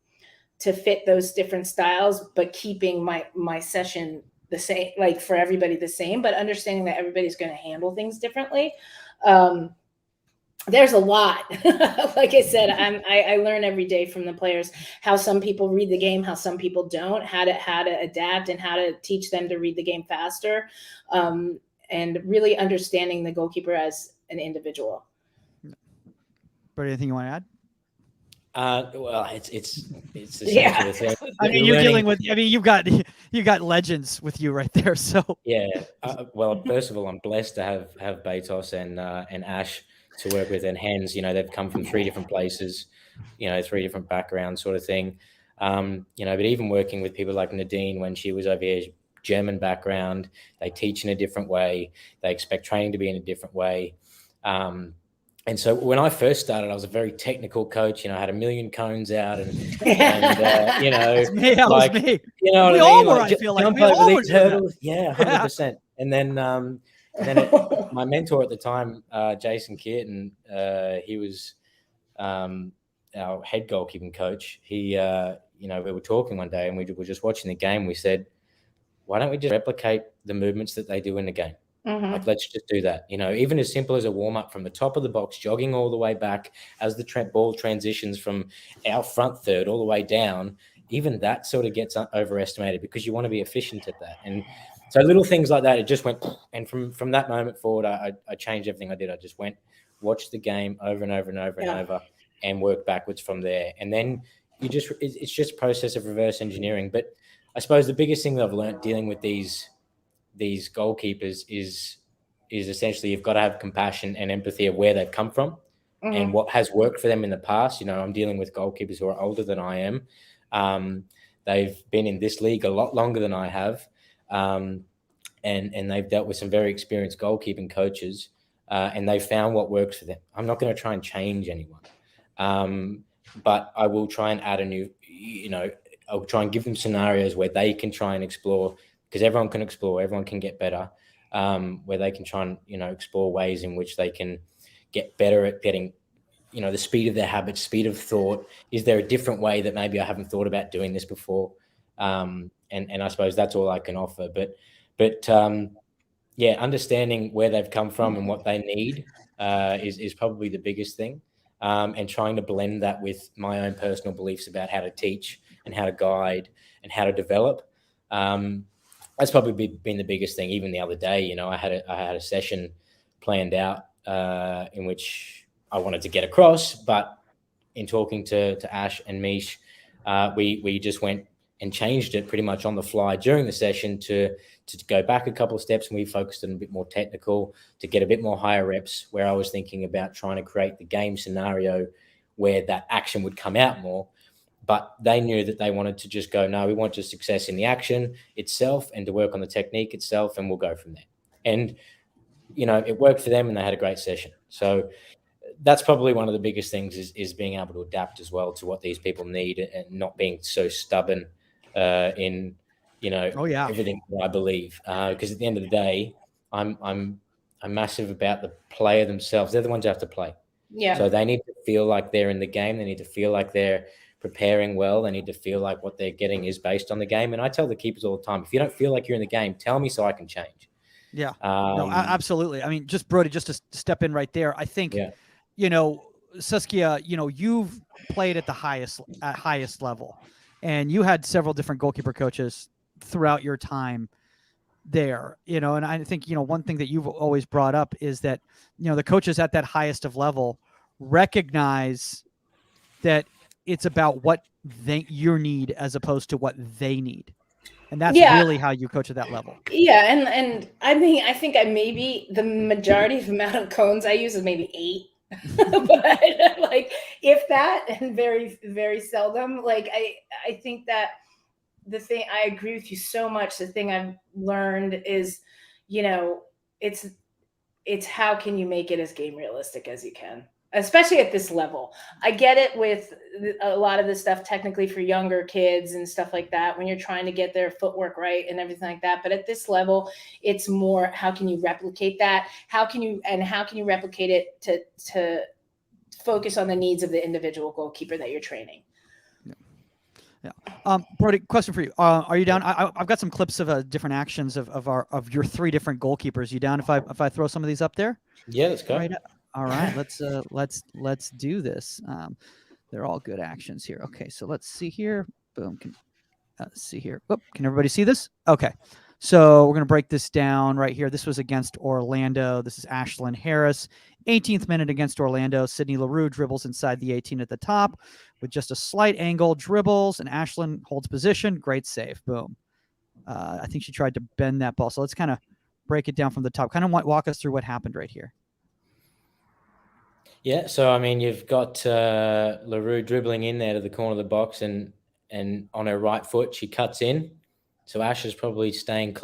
fit those different styles, but keeping my session the same, like for everybody the same, but understanding that everybody's going to handle things differently. There's a lot. Like I said, I learn every day from the players how some people read the game, how some people don't, how to adapt, and how to teach them to read the game faster, and really understanding the goalkeeper as an individual. Brody, anything you want to add? Well, it's the same sort of thing. I mean, you're dealing with. I mean, you've got legends with you right there. So yeah. Well, first of all, I'm blessed to have Betos and Ash to work with, and Hens. You know, they've come from 3 different places, 3 different backgrounds, sort of thing. But even working with people like Nadine when she was over here, German background, they teach in a different way. They expect training to be in a different way. And so when I first started, I was a very technical coach. I had a million cones out, and it's me. That was me. You know what we I all mean? were. I feel like we over all these were hurdles. Yeah, 100%. And then my mentor at the time, Jason Keaton, he was our head goalkeeping coach. He, we were talking one day, and we were just watching the game. We said, why don't we just replicate the movements that they do in the game? Mm-hmm. Like, let's just do that. Even as simple as a warm-up from the top of the box, jogging all the way back as the ball transitions from our front third all the way down. Even that sort of gets overestimated because you want to be efficient at that. And so little things like that, it just went. And from that moment forward, I changed everything I did. I just went, watched the game over and over and over and over, and worked backwards from there. And then it's just a process of reverse engineering. But I suppose the biggest thing that I've learned dealing with these goalkeepers is essentially you've got to have compassion and empathy of where they've come from and what has worked for them in the past. I'm dealing with goalkeepers who are older than I am. They've been in this league a lot longer than I have. And they've dealt with some very experienced goalkeeping coaches, and they've found what works for them. I'm not going to try and change anyone. But I will try and add a new, I'll try and give them scenarios where they can try and explore, because everyone can explore, everyone can get better, where they can try and, explore ways in which they can get better at getting, the speed of their habits, speed of thought. Is there a different way that maybe I haven't thought about doing this before? And I suppose that's all I can offer. But understanding where they've come from and what they need is probably the biggest thing. And trying to blend that with my own personal beliefs about how to teach and how to guide and how to develop. That's probably been the biggest thing. Even the other day, I had a session planned out in which I wanted to get across, but in talking to Ash and Mish, we just went and changed it pretty much on the fly during the session to go back a couple of steps, and we focused on a bit more technical to get a bit more higher reps, where I was thinking about trying to create the game scenario where that action would come out more. But they knew that they wanted to just go, no, we want just success in the action itself and to work on the technique itself, and we'll go from there. And, it worked for them, and they had a great session. So that's probably one of the biggest things is being able to adapt as well to what these people need, and not being so stubborn in, everything that I believe. Because at the end of the day, I'm massive about the player themselves. They're the ones who have to play. Yeah. So they need to feel like they're in the game. They need to feel like they're preparing well. They need to feel like what they're getting is based on the game. And I tell the keepers all the time, if you don't feel like you're in the game, tell me so I can change. Yeah, no, absolutely. I mean, just Brody, just to step in right there. I think, Saskia, you've played at the highest level, and you had several different goalkeeper coaches throughout your time there, and I think, one thing that you've always brought up is that, the coaches at that highest of level recognize that it's about what you need as opposed to what they need. And that's really how you coach at that level. Yeah. And I think I maybe the majority of amount of cones I use is maybe 8, but like if that, and very, very seldom, like I think that the thing, I agree with you so much. The thing I've learned is, it's how can you make it as game realistic as you can, especially at this level. I get it with a lot of this stuff technically for younger kids and stuff like that, when you're trying to get their footwork right and everything like that. But at this level, it's more, how can you replicate that? How can you replicate it to focus on the needs of the individual goalkeeper that you're training? Brody, question for you. Are you down? I've got some clips of different actions of your 3 different goalkeepers. You down if I throw some of these up there? Yeah, let's go. Right. All right. Let's do this. They're all good actions here. Okay, so let's see here. Boom. Can see here. Whoop, can everybody see this? Okay. So we're going to break this down right here. This was against Orlando. This is Ashlyn Harris. 18th minute against Orlando. Sydney Leroux dribbles inside the 18 at the top with just a slight angle, dribbles, and Ashlyn holds position. Great save. Boom. I think she tried to bend that ball. So let's kind of break it down from the top. Kind of walk us through what happened right here. Yeah, so I mean, you've got Leroux dribbling in there to the corner of the box, and on her right foot, she cuts in. So Ash is probably staying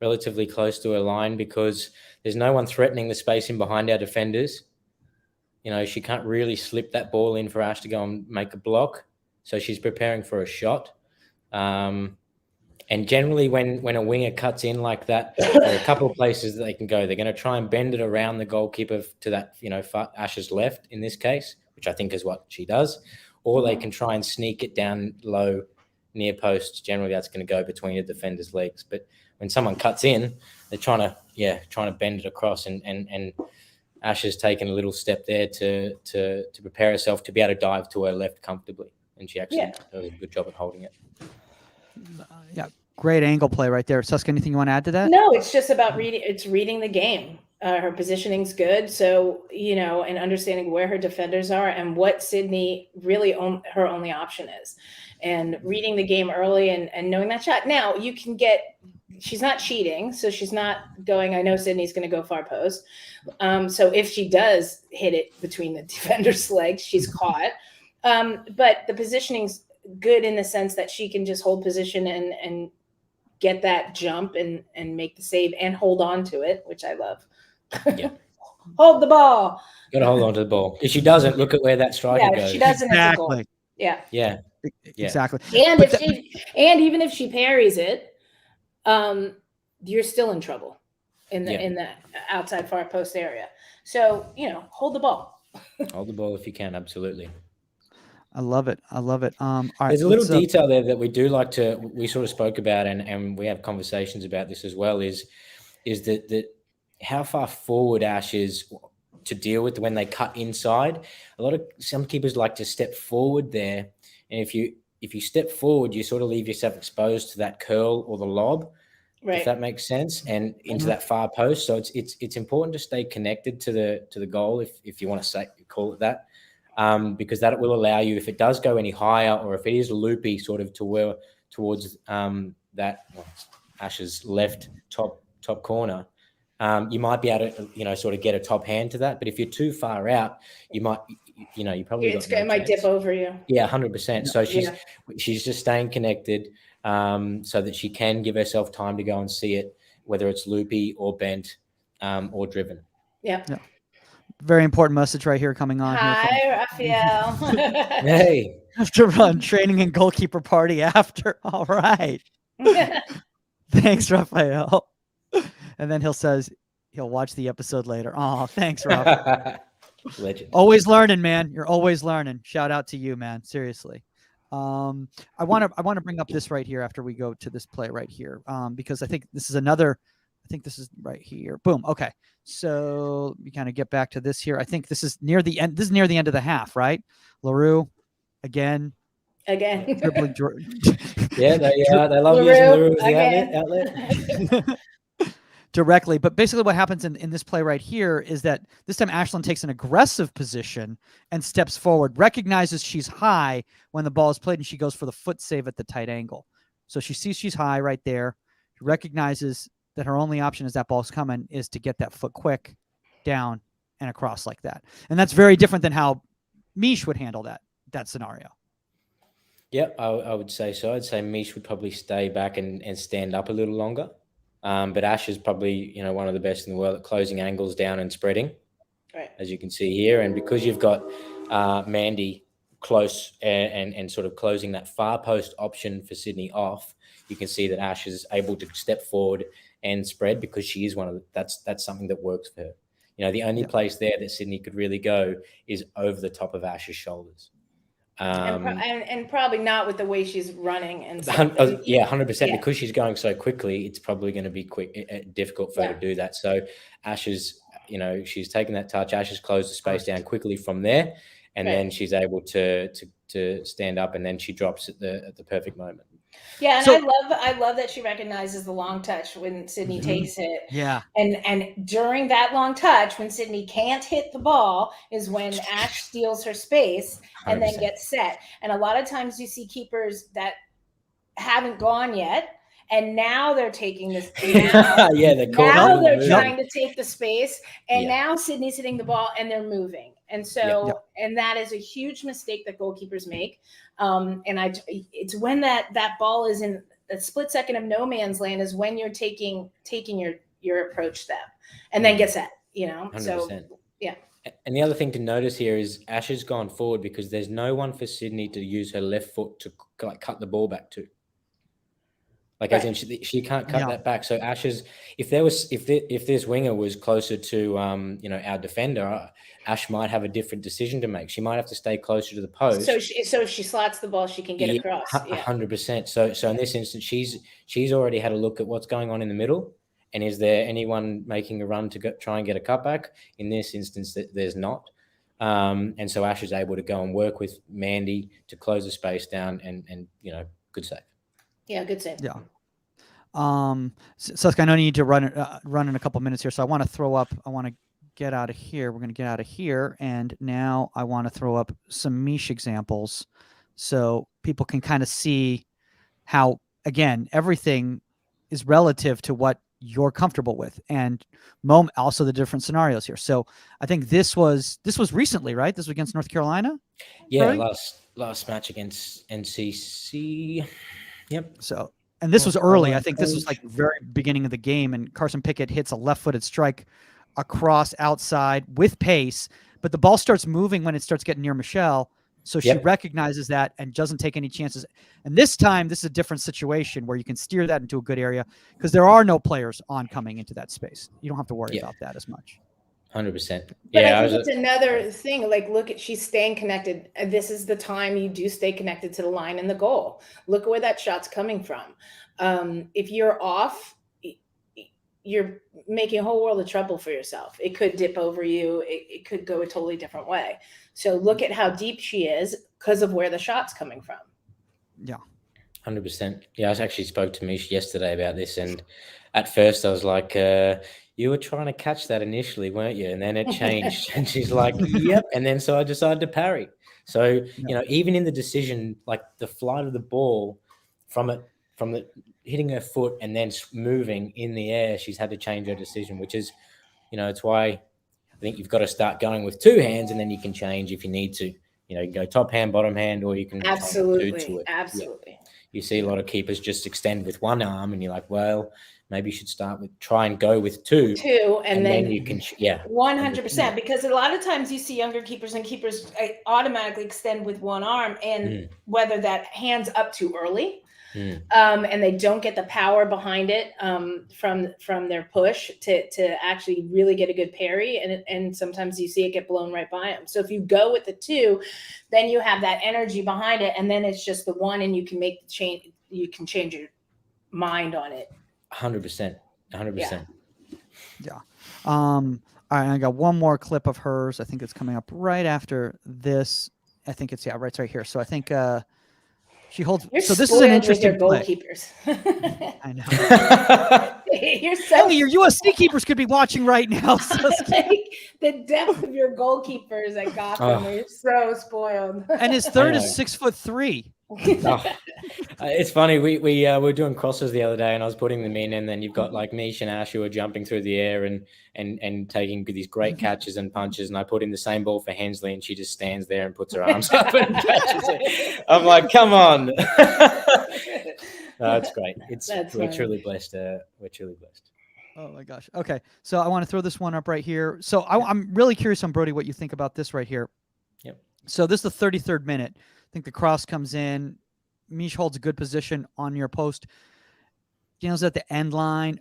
relatively close to her line, because there's no one threatening the space in behind our defenders. You know, she can't really slip that ball in for Ash to go and make a block. So she's preparing for a shot. And generally when a winger cuts in like that, there are a couple of places that they can go. They're going to try and bend it around the goalkeeper to that, Ash's left in this case, which I think is what she does. Or they can try and sneak it down low near posts. Generally, that's going to go between the defender's legs. But when someone cuts in, they're trying to bend it across. And Ash has taken a little step there to prepare herself to be able to dive to her left comfortably. And she actually does a good job at holding it. Yeah, great angle play right there. Suska, anything you want to add to that? No, it's just about reading the game. Her positioning's good. So, and understanding where her defenders are and what Sydney really her only option is. And reading the game early and knowing that shot. Now, she's not cheating. So she's not going, I know Sydney's going to go far post. So if she does hit it between the defender's legs, she's caught. But the positioning's good in the sense that she can just hold position and get that jump and make the save and hold on to it, which I love. Yeah. Hold the ball. Got to hold on to the ball. If she doesn't, look at where that striker goes. If she doesn't, exactly. It's a goal. Yeah. Exactly. And even if she parries it, you're still in trouble in the outside far post area. So, hold the ball. Hold the ball if you can, absolutely. I love it. All right, there's a little detail there that we do like to, we sort of spoke about, and we have conversations about this as well, is that how far forward Ash is to deal with when they cut inside. Some keepers like to step forward there, and if you step forward, you sort of leave yourself exposed to that curl or the lob, right? If that makes sense, and into that far post. So it's important to stay connected to the goal, if you want to call it that. Because that will allow you, if it does go any higher, or if it is loopy sort of towards Ash's left top corner, you might be able to sort of get a top hand to that. But if you're too far out, you probably it might dip over you. Yeah, 100%. So she's just staying connected, so that she can give herself time to go and see it, whether it's loopy or bent or driven. Yeah. Very important message right here coming on. Hi, Raphael. Hey. Have to run training and goalkeeper party after. All right. Thanks, Raphael. And then he'll watch the episode later. Oh, thanks, Raphael. Legend. Always learning, man. You're always learning. Shout out to you, man. Seriously. I want to bring up this right here after we go to this play right here, because I think this is right here. Boom. Okay. So we kind of get back to this here. I think this is near the end. This is near the end of the half, right? Leroux again. Dribbling. Yeah, they love using Leroux as the outlet. Directly. But basically what happens in this play right here is that this time Ashlyn takes an aggressive position and steps forward, recognizes she's high when the ball is played, and she goes for the foot save at the tight angle. So she sees she's high right there. She recognizes that her only option as that ball's coming is to get that foot quick down and across like that. And that's very different than how Mish would handle that scenario. Yeah, I would say so. I'd say Mish would probably stay back and stand up a little longer. But Ash is probably, one of the best in the world at closing angles down and spreading, right, as you can see here. And because you've got Mandy close and sort of closing that far post option for Sydney off, you can see that Ash is able to step forward and spread, because she is that's something that works for her. The only place there that Sydney could really go is over the top of Ash's shoulders. And probably not with the way she's running and stuff. 100%. Yeah. Because she's going so quickly, it's probably going to be difficult for her to do that. So Ash is, she's taken that touch. Ash has closed the space down quickly from there, and then she's able to stand up, and then she drops at the perfect moment. Yeah, and I love that she recognizes the long touch when Sydney takes it. Yeah. And during that long touch, when Sydney can't hit the ball, is when Ash steals her space and 100%. then gets set. And a lot of times you see keepers that haven't gone yet, and now they're taking this. Now, they're trying to take the space, and now Sydney's hitting the ball, and they're moving. And so, and that is a huge mistake that goalkeepers make. It's when that ball is in a split second of no man's land is when you're taking your approach step, and then get set. 100%. So yeah. And the other thing to notice here is Ash has gone forward because there's no one for Sydney to use her left foot to cut the ball back to. As in she can't cut that back. So Ash is, if this winger was closer to our defender, Ash might have a different decision to make. She might have to stay closer to the post. So if she slots the ball, she can get across. 100%. So in this instance, she's already had a look at what's going on in the middle, and is there anyone making a run to try and get a cutback? In this instance, there's not. And so Ash is able to go and work with Mandy to close the space down, and good save. Yeah, good save. Yeah. Suska, I know you need to run in a couple minutes here, so I want to get out of here. We're going to get out of here, and now I want to throw up some Mish examples so people can kind of see how, again, everything is relative to what you're comfortable with, and also the different scenarios here. So I think this was recently, right? This was against North Carolina. Yeah, right? last match against NCC. Yep. So, and this was early. I think this was like very beginning of the game, and Carson Pickett hits a left-footed strike across outside with pace, but the ball starts moving when it starts getting near Michelle. So she recognizes that and doesn't take any chances. And this time, this is a different situation where you can steer that into a good area because there are no players coming into that space. You don't have to worry about that as much. 100%. But I think it's another thing. Like, she's staying connected. This is the time you do stay connected to the line and the goal. Look at where that shot's coming from. If you're off, you're making a whole world of trouble for yourself. It could dip over you. It could go a totally different way. So look at how deep she is because of where the shot's coming from. Yeah. 100%. Yeah, I actually spoke to Mish yesterday about this, and at first I was like, you were trying to catch that initially, weren't you? And then it changed. And she's like, yep. And then so I decided to parry. So, even in the decision, like the flight of the ball from the hitting her foot and then moving in the air, she's had to change her decision, which is, it's why I think you've got to start going with two hands, and then you can change if you need to. You can go top hand, bottom hand, or you can absolutely do to it. Absolutely. Yeah. You see a lot of keepers just extend with one arm, and you're like, well, maybe you should try and go with two, and then you can 100%, because a lot of times you see younger keepers automatically extend with one arm, and whether that hand's up too early, and they don't get the power behind it from their push to actually really get a good parry, and sometimes you see it get blown right by them. So if you go with the two, then you have that energy behind it, and then it's just the one, and you can make the change. You can change your mind on it. 100%. Yeah. All right, I got one more clip of hers. I think it's coming up right after this. I think it's right here. So I think she holds. So this is an interesting goalkeepers. I know. Your USC keepers could be watching right now. So the depth of your goalkeepers at Gotham are so spoiled. And his third is 6'3". It's funny. We were doing crosses the other day, and I was putting them in, and then you've got like Mish and Ash who are jumping through the air and taking these great catches and punches, and I put in the same ball for Hensley, and she just stands there and puts her arms up and catches it. I'm like, come on. It's great. We're truly blessed. We're truly blessed. Oh my gosh. Okay, so I want to throw this one up right here. So I'm really curious on Brody what you think about this right here. Yep. So this is the 33rd minute. I think the cross comes in. Mish holds a good position on your post. Daniel's at the end line.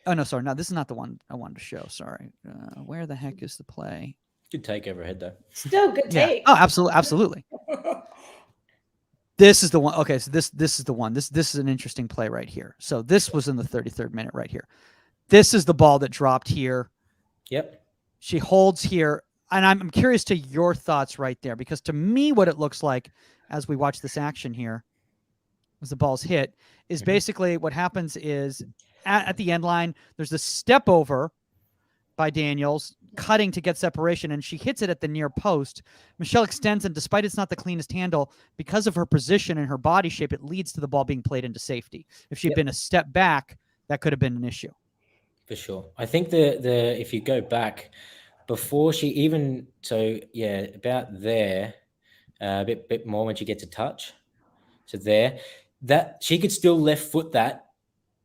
Oh, no, sorry. No, this is not the one I wanted to show. Sorry. Where the heck is the play? Good take overhead, though. Still good take. Oh, absolutely. This is the one. Okay, so this is the one. This is an interesting play right here. So this was in the 33rd minute right here. This is the ball that dropped here. Yep. She holds here, and I'm curious to your thoughts right there, because to me, what it looks like as we watch this action here, as the ball's hit, is basically what happens is at the end line, there's a step over by Daniels, cutting to get separation, and she hits it at the near post. Michelle extends, and despite it's not the cleanest handle, because of her position and her body shape, it leads to the ball being played into safety. If she'd been a step back, that could have been an issue. For sure. I think the if you go back before she even, so yeah, about there, a bit more when she gets a touch. So there, that she could still left foot that,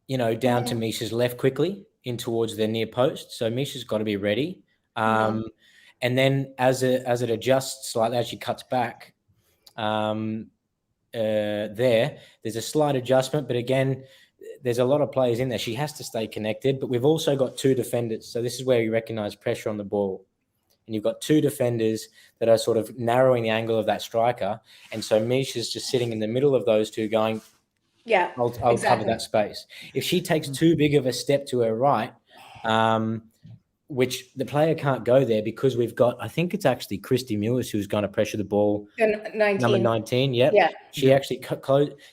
down to Misha's left quickly in towards the near post. So Misha's got to be ready. And then as it adjusts slightly, as she cuts back, there's a slight adjustment, but again, there's a lot of players in there. She has to stay connected, but we've also got two defenders. So this is where you recognize pressure on the ball. And you've got two defenders that are sort of narrowing the angle of that striker. And so Misha's just sitting in the middle of those two going, I'll cover that space. If she takes too big of a step to her right, which the player can't go there because we've got, I think it's actually Christy Mewis who's going to pressure the ball. 19. Number 19, yep. Yeah. She actually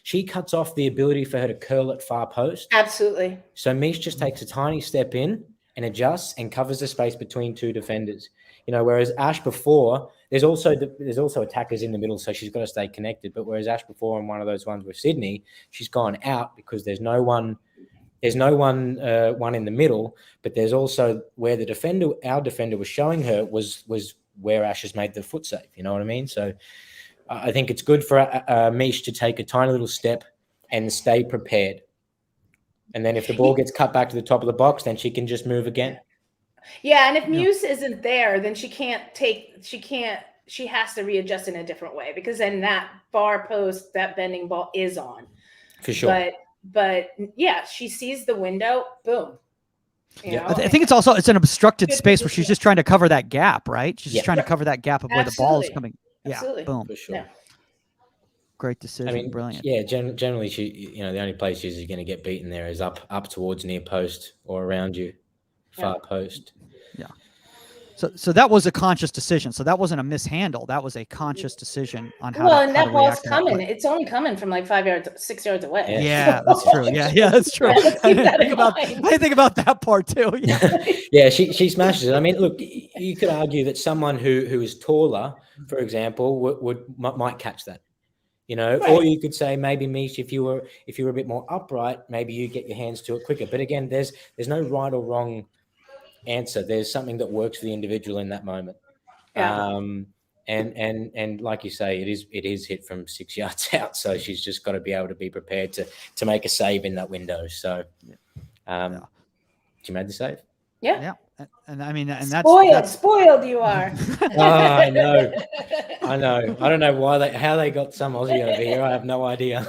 she cuts off the ability for her to curl at far post. Absolutely. So Mish just takes a tiny step in and adjusts and covers the space between two defenders. Whereas Ash before, there's also attackers in the middle, so she's got to stay connected. But whereas Ash before on one of those ones with Sydney, she's gone out because there's no one in the middle. But there's also where our defender was showing her was where Ash has made the foot save. You know what I mean? So I think it's good for Mish to take a tiny little step and stay prepared. And then if the ball gets cut back to the top of the box, then she can just move again. Yeah, and if Muse isn't there, then she has to readjust in a different way, because then that far post, that bending ball is on. For sure. But yeah, she sees the window, boom. I think it's an obstructed space where she's just trying to cover that gap, right? She's just trying to cover that gap of where the ball is coming. Yeah, absolutely. Boom. For sure. Yeah. Great decision. Brilliant. Yeah, generally, the only place she's going to get beaten there is up towards near post or around you, far post. Yeah. So that was a conscious decision. So that wasn't a mishandle. That was a conscious decision on how. Well, and that ball's coming. It's only coming from like 6 yards away. Yeah, that's true. Yeah, that's true. I think about that part too. Yeah, yeah, she smashes it. I mean, look, you could argue that someone who is taller, for example, might catch that. Right. Or you could say maybe Mish, if you were a bit more upright, maybe you get your hands to it quicker. But again, there's no right or wrong answer. There's something that works for the individual in that moment. Yeah. And like you say, it is hit from 6 yards out. So she's just got to be able to be prepared to make a save in that window. So, she made the save. Yeah. And I mean, and that's spoiled you are. I know. I don't know how they got some Aussie over here. I have no idea.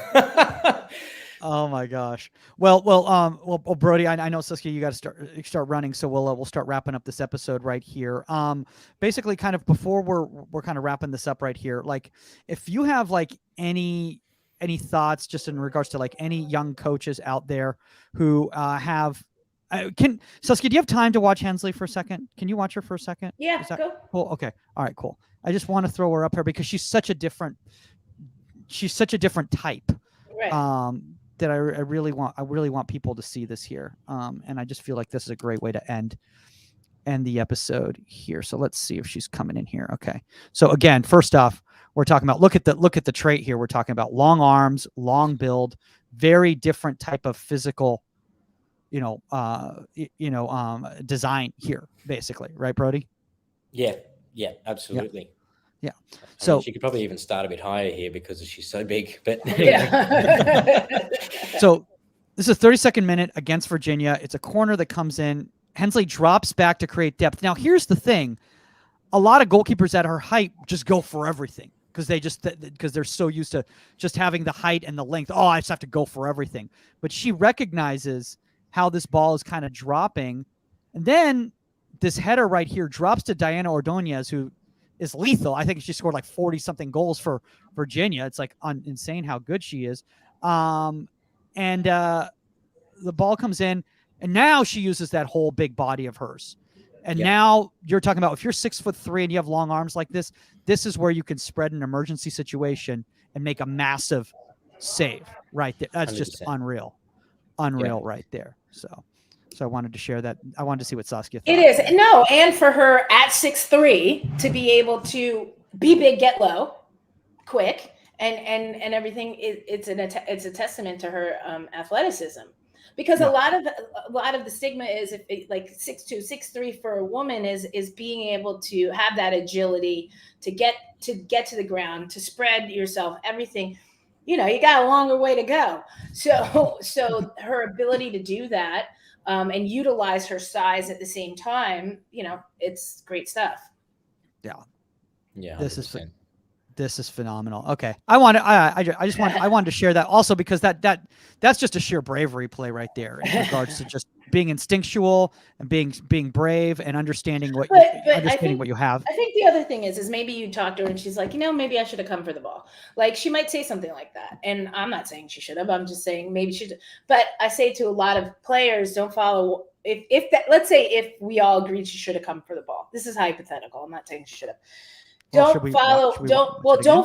Oh my gosh. Well, Brody, I know, Saskia, you got to start running, so we'll start wrapping up this episode right here. Basically, kind of before we're kind of wrapping this up right here, like if you have like any thoughts just in regards to like any young coaches out there who have. Saskia, do you have time to watch Hensley for a second? Can you watch her for a second? Yeah, go. Cool. Okay. All right, cool. I just want to throw her up here because she's such a different type. Right. That I really want people to see this here. And I just feel like this is a great way to end the episode here. So let's see if she's coming in here. Okay. So again, first off, we're talking about, look at the trait here. We're talking about long arms, long build, very different type of physical, design here, basically, right, Brody? Yeah, absolutely. Yeah. So she could probably even start a bit higher here because she's so big. But So this is a 32nd minute against Virginia. It's a corner that comes in. Hensley drops back to create depth. Now, here's the thing. A lot of goalkeepers at her height just go for everything because they're so used to just having the height and the length. Oh, I just have to go for everything. But she recognizes how this ball is kind of dropping. And then this header right here drops to Diana Ordonez, who is lethal. I think she scored like 40 something goals for Virginia. It's like insane how good she is. And the ball comes in, and now she uses that whole big body of hers. And now you're talking about, if you're 6'3" and you have long arms like this is where you can spread an emergency situation and make a massive save right there. That's 100%. Just unreal right there. So I wanted to share that. I wanted to see what Saskia thought. It is. No, and for her at 6'3" to be able to be big, get low, quick, and everything, it's a testament to her athleticism. Because a lot of the stigma is, if it, like 6'2", 6'3" for a woman is being able to have that agility to get to the ground, to spread yourself, everything. You know, you got a longer way to go. So her ability to do that and utilize her size at the same time, you know, it's great stuff. Yeah. 100%. This is phenomenal. Okay. I wanted to share that also, because that's just a sheer bravery play right there in regards to just being instinctual and being brave and understanding what what you have. I think the other thing is maybe you talk to her and she's like, you know, maybe I should have come for the ball. Like, she might say something like that. And I'm not saying she should have, I'm just saying maybe she should. But I say to a lot of players, don't follow. If that, let's say if we all agreed she should have come for the ball. This is hypothetical. I'm not saying she should have. Don't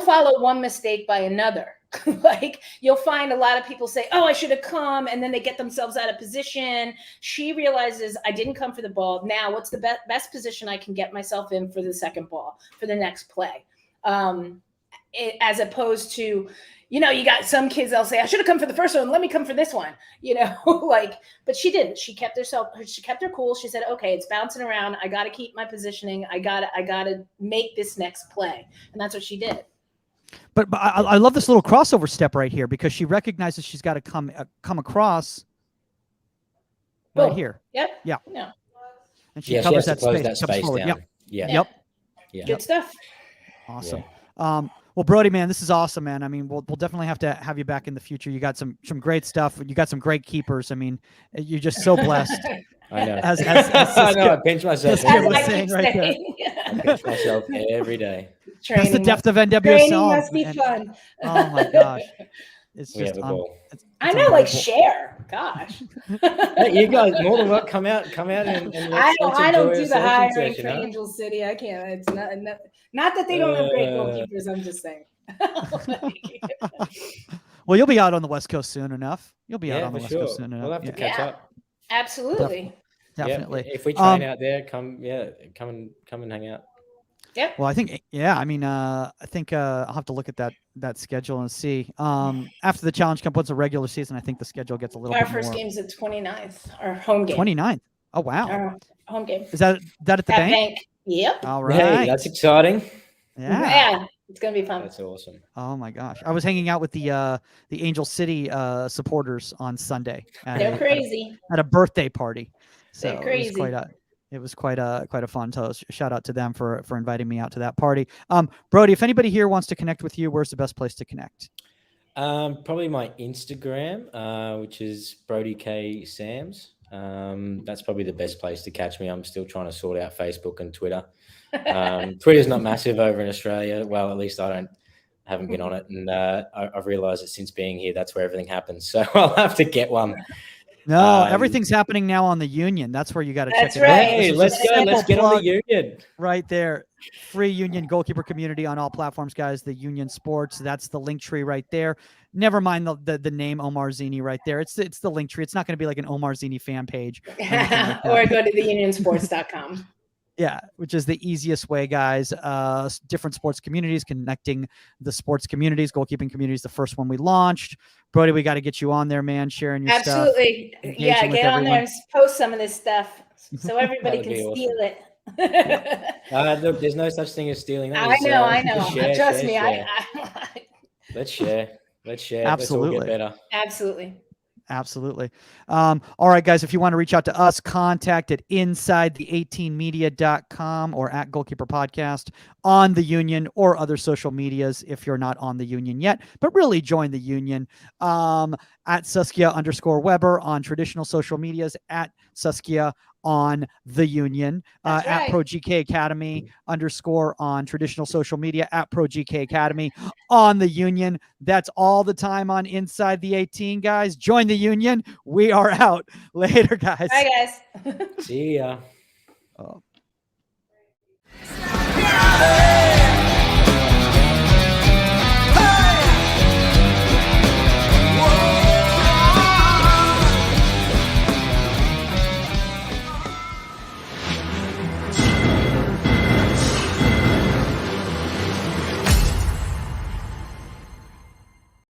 follow one mistake by another. Like, you'll find a lot of people say, oh, I should have come, and then they get themselves out of position. She realizes, I didn't come for the ball. Now what's the best position I can get myself in for the second ball, for the next play? As opposed to, you know, you got some kids, they'll say, I should have come for the first one. Let me come for this one, you know, like, but she didn't. She kept her cool. She said, okay, it's bouncing around. I got to keep my positioning. I got to make this next play. And that's what she did. But I love this little crossover step right here, because she recognizes she's got to come across right here. Yep. Yeah. Yeah. And she covers that space down. Yep. Good stuff. Awesome. Yeah. Well, Brody, man, this is awesome, man. I mean, we'll definitely have to have you back in the future. You got some great stuff. You got some great keepers. I mean, you're just so blessed. I know. As I know. I pinch myself. Was saying right there. I pinch myself every day. That's the depth of NWSL. Training must be fun. Oh my gosh, it's just. I know, like, share. Gosh. Hey, you guys more than welcome. Come out and I don't do the hiring for Angel City. I can't. It's not that they don't have great goalkeepers. I'm just saying. Well, you'll be out on the West Coast soon enough. You'll be out on the West Coast soon enough. We'll have to catch up. Absolutely. Definitely. If we train out there, come and hang out. Yeah. Well, I think, I think I'll have to look at that schedule and see. After the Challenge Cup, once a regular season, I think the schedule gets a little bit more. Our first game's the 29th, our home game. 29th. Oh, wow. Our home game. Is that at the bank? Yep. All right. Hey, that's exciting. Yeah. It's going to be fun. That's awesome. Oh my gosh. I was hanging out with the Angel City supporters on Sunday. They're crazy. At a birthday party. So they're crazy. It was quite a fun. So shout out to them for inviting me out to that party. Brody, if anybody here wants to connect with you, where's the best place to connect? Probably my Instagram, which is Brody K Sams. That's probably the best place to catch me. I'm still trying to sort out Facebook and Twitter. Twitter's not massive over in Australia. Well, at least I haven't been on it, and I've realized that since being here, that's where everything happens. So I'll have to get one. No, everything's happening now on the Union. That's where you got to check it out. Hey, let's go. Let's get on the Union. Right there. Free Union goalkeeper community on all platforms, guys. The Union Sports. That's the link tree right there. Never mind the name Omar Zini right there. It's the link tree. It's not going to be like an Omar Zini fan page. Or go to theunionsports.com. Yeah, which is the easiest way, guys. Different sports communities, connecting the sports communities, goalkeeping communities, the first one we launched. Brody, we got to get you on there, man, sharing your stuff. Absolutely. Yeah, get on there and post some of this stuff so everybody can steal it. Look, there's no such thing as stealing. I know. Trust me. Let's share. Absolutely. Let's all get better. Absolutely. All right, guys, if you want to reach out to us, contact at insidethe18media.com or at Goalkeeper Podcast on the Union or other social medias if you're not on the Union yet, but really join the Union. At Saskia_Weber on traditional social medias, at Saskia on the Union, That's at right. ProGK Academy _ on traditional social media, at ProGK Academy on the Union. That's all the time on Inside the 18, guys. Join the Union. We are out. Later, guys. Bye, guys. See ya. Oh.